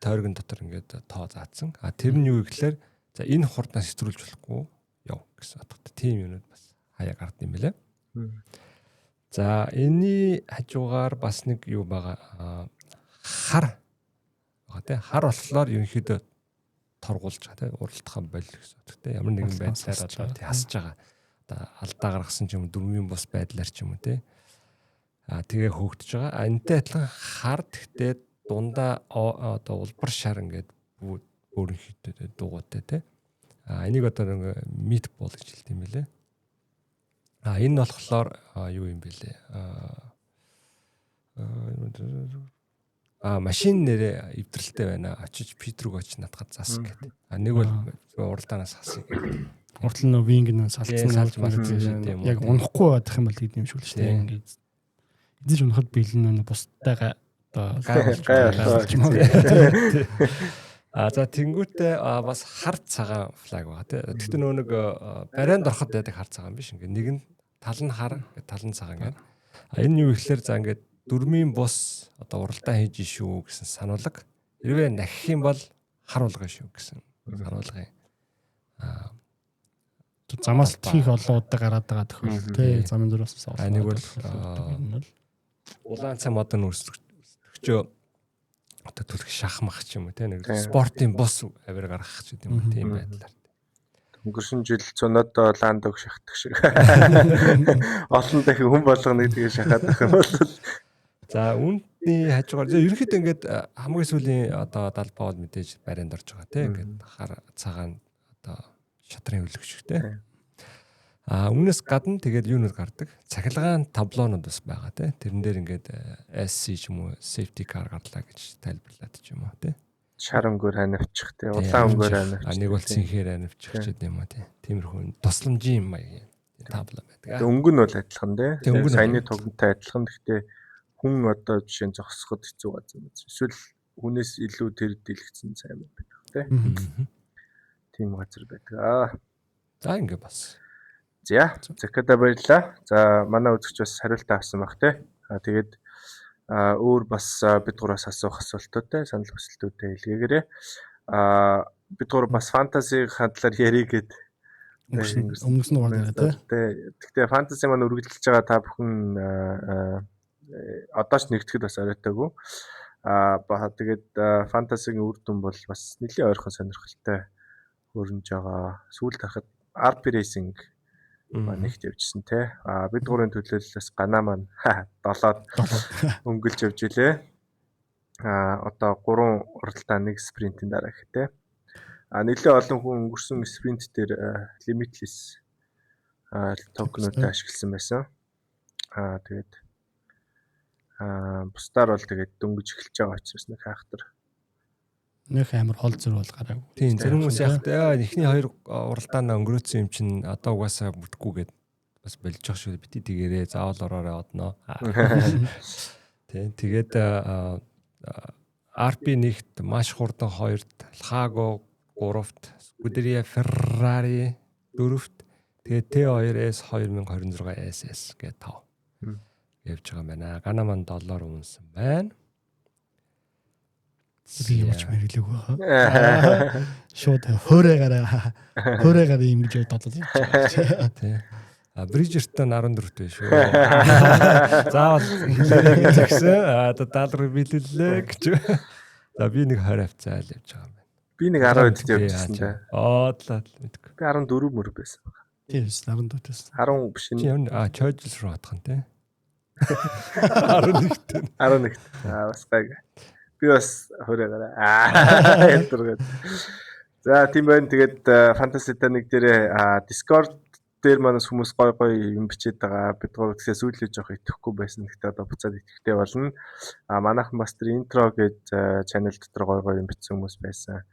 тойрогн дотор ингээд тоо заасан. Тэр нь юу гэхээр за энэ хурднаас хэтрүүлж болохгүй яв гэсэн утгатай. Тийм юмуд бас хаяа гард юм байлаа. За энэний хажуугаар бас нэг юу байгаа хар байгаа тий. Хар болохоор ерөнхийдөө торгуулж байгаа тий. Уралдахаа боль гэсэн утгатай. Ямар нэгэн байдлаар хасж байгаа. Алдаа гаргасан ч юм дөрвийн бус байдлаар ч юм уу тий. Тэгээ хөөгдөж байгаа. Энэтэй адилхан хар гэхдээ дундаа улбар шар ингээд өөрөнхийдөө дугуйтай тий. Энийг нэг meatball гэж хэлдэг юм билээ. Энэ болохоор юу юм бэлээ? Машин нэрээ эвдрэлтэй байна. Очиж Питрүг очиж надад зас гэдэг. Нэг бол уралдаанаас хасъя гэдэг. Уртл нөө винг нь салцсан салж юм. Яг унахгүй байх юм бол гэдэг юм шиг л шүү дээ. Ингээд эдэж унахад бэлэн бусдайгаа одоо гай юм уу. За тэнгуүтээ бас хар цагаан флаг байгаа тий. Тэгтээ нэг барайнд ороход байдаг хар цагаан биш. Ингээ нэг нь тал нь хар, тал нь цагаан гэдэг. Энэ юу ихлээр за ингээд дөрмийн бус одоо уралдаан хийж шүү гэсэн сануулга. Хэрвээ нахих юм бол харуулга шүү гэсэн сануулгын. Замаас их олон удаа гараад байгаа тохиол тий. Замын зураас авсан. Нэг бол улаан цай модон өрсөлдөгчөө одоо түлх шахмах ч юм уу тий. Нэг спортын бус авир гаргах ч юм уу тийм байдлаар. Өнгөрсөн жил цунаад ланд өг шахдаг шиг. Олон дахин хүн болгоно гэдгийг шахаад байх юм бол за үүний хажуугаар ерөнхийдөө ингээд хамгийн сүүлийн одоо далбаа бол мэдээж барайнд орж байгаа тийм ингээд хар цагаан одоо шатрын хөлөгчтэй. Үүнээс гадна тэгээд юунууд гардаг? Цахилгаан таблоонууд бас байгаа тийм. Тэрэн дээр ингээд SC ч юм уу safety car гарлаа гэж тайлбарлаад ч юм уу тийм. шар өнгөөр ханивчих тийм улаан өнгөөр ханивчих. Нэг бол цэнхээр ханивчих ч гэдэм юм аа тийм. Тиймэрхүү тусламжийн маягийн табло байдаг. Өнгө нь бол адилхан тийм. Саяны тогтмолтой адилхан. Гэхдээ хүн одоо жишээ нь зогсоход хэцүү газар юм. Эсвэл хүнээс илүү тэр дэлгэцэн сайн байдаг тийм. Тийм газар байдаг. За ингэ бас. За Закада баярлаа. За манай үзэгч бас хариулт авсан баг тийм. Тэгээд өөр бас бид гураас асуух асуултуудтай санал хүсэлтүүдтэй илгээгээрэй. Бид гур бас фэнтези хадлаар ярих гээд өмнөс нь байгаа тийм. Гэхдээ фэнтези маань үргэлжилж байгаа та бүхэн одоо ч нэгтгэхэд бас оройтойгоо. Тэгээд фэнтезигийн үр дүн бол бас нэлийн ойрхон сонирхолтой хөрнж байгаа. Сүүлд харахад RP Racing нэгт явжсэн те. Бид гурийн төлөөллөөс ганаа маань 7-д өнгөлж явж илээ. Одоо 3 уралдаан 1 спринтийн дараа гэх те. Нэлээд олон хүн өнгөрсөн спринт дээр limitless токенуудыг ашигласан байсан. Тэгээд бусдаар бол тэгээд дөнгөж эхэлж байгаа учраас нэг хаахтар. Нөх амар хол зүр бол гараагүй. Тийм зарим хүмүүс яхад эхний 2 уралдаан өнгөрөөсөн юм чинь одоо угаасаа бүтггүй гээд бас болж байгаа шүү. Бити тэгээрээ заавал ороорой одноо. Тийм тэгээд RP 1-т маш хурдан 2-т Лхаго 3-т Scuderia Ferrari 4-т тэгээд T2S 2026 SS гэ 5 явж байгаа юм байна. Гана ман $7 үнсэн байна. Би явж мэрлэг байгаа. Шууд хөөрэгаараа ингэж бодоод юм. Тий. Bridgerton 14-т байх шүү. Заавал хэлээрэй гэсэн. Одоо $70 билүүллээ гэж. За би нэг 20 авцаал явж байгаа юм байна. Би нэг 10-д явжсэн дээ. Оодлаа мэдгүй. Би 14 мөр байсан байна. Тийм 14 байсан. 10 биш нь. Churchill руу хатхан тий. 11-т. 11-т. Бас гайг. Би бас хөөрэгээрээ ялдургаад. За тийм байна. Тэгээд Fantasy Titanic дээр Discord дээр манаас хүмүүс гой юм бичээд байгаа. Бид гоо тэгсээ сүүлээ жоох итгэхгүй байсан. Гэхдээ одоо буцаад итгэхтэй болно. Манайхан бас тэр intro гэж channel дотор гой юм бичсэн хүмүүс байсан.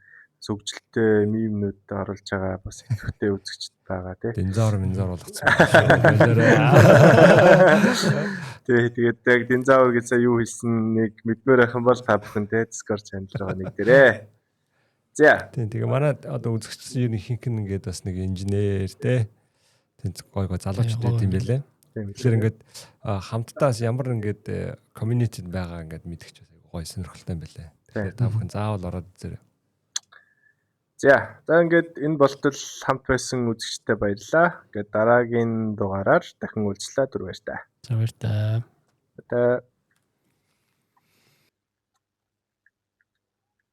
Сүгжилтэй мемнүүд оруулж байгаа бас итгэхтэй үзэгчд байгаа тий. Динзавр болгоцсон. Тэгээд яг динзавр гэсэн юу хэлсэн нэг мэдмээр байх юм бол та бүхэн тий Discord channel руу нэг дээрээ. За. Тэгээ манай одоо үзэгч юу ихэнх нь ингээд бас нэг инженер тий. Тэнц гой залуучууд юм байлээ. Тэгэхээр ингээд хамтдаас ямар ингээд community байгаа ингээд мэдгч гой сонирхолтой юм байлээ. Тэгэхээр та бүхэн заавал ороод үзээрэй. За ингээд энэ болтол хамт байсан үзэгчтэй баярлалаа. Ингээд дараагийн дугаараар дахин уулзлаа. Түр баяр та. За баяр та. За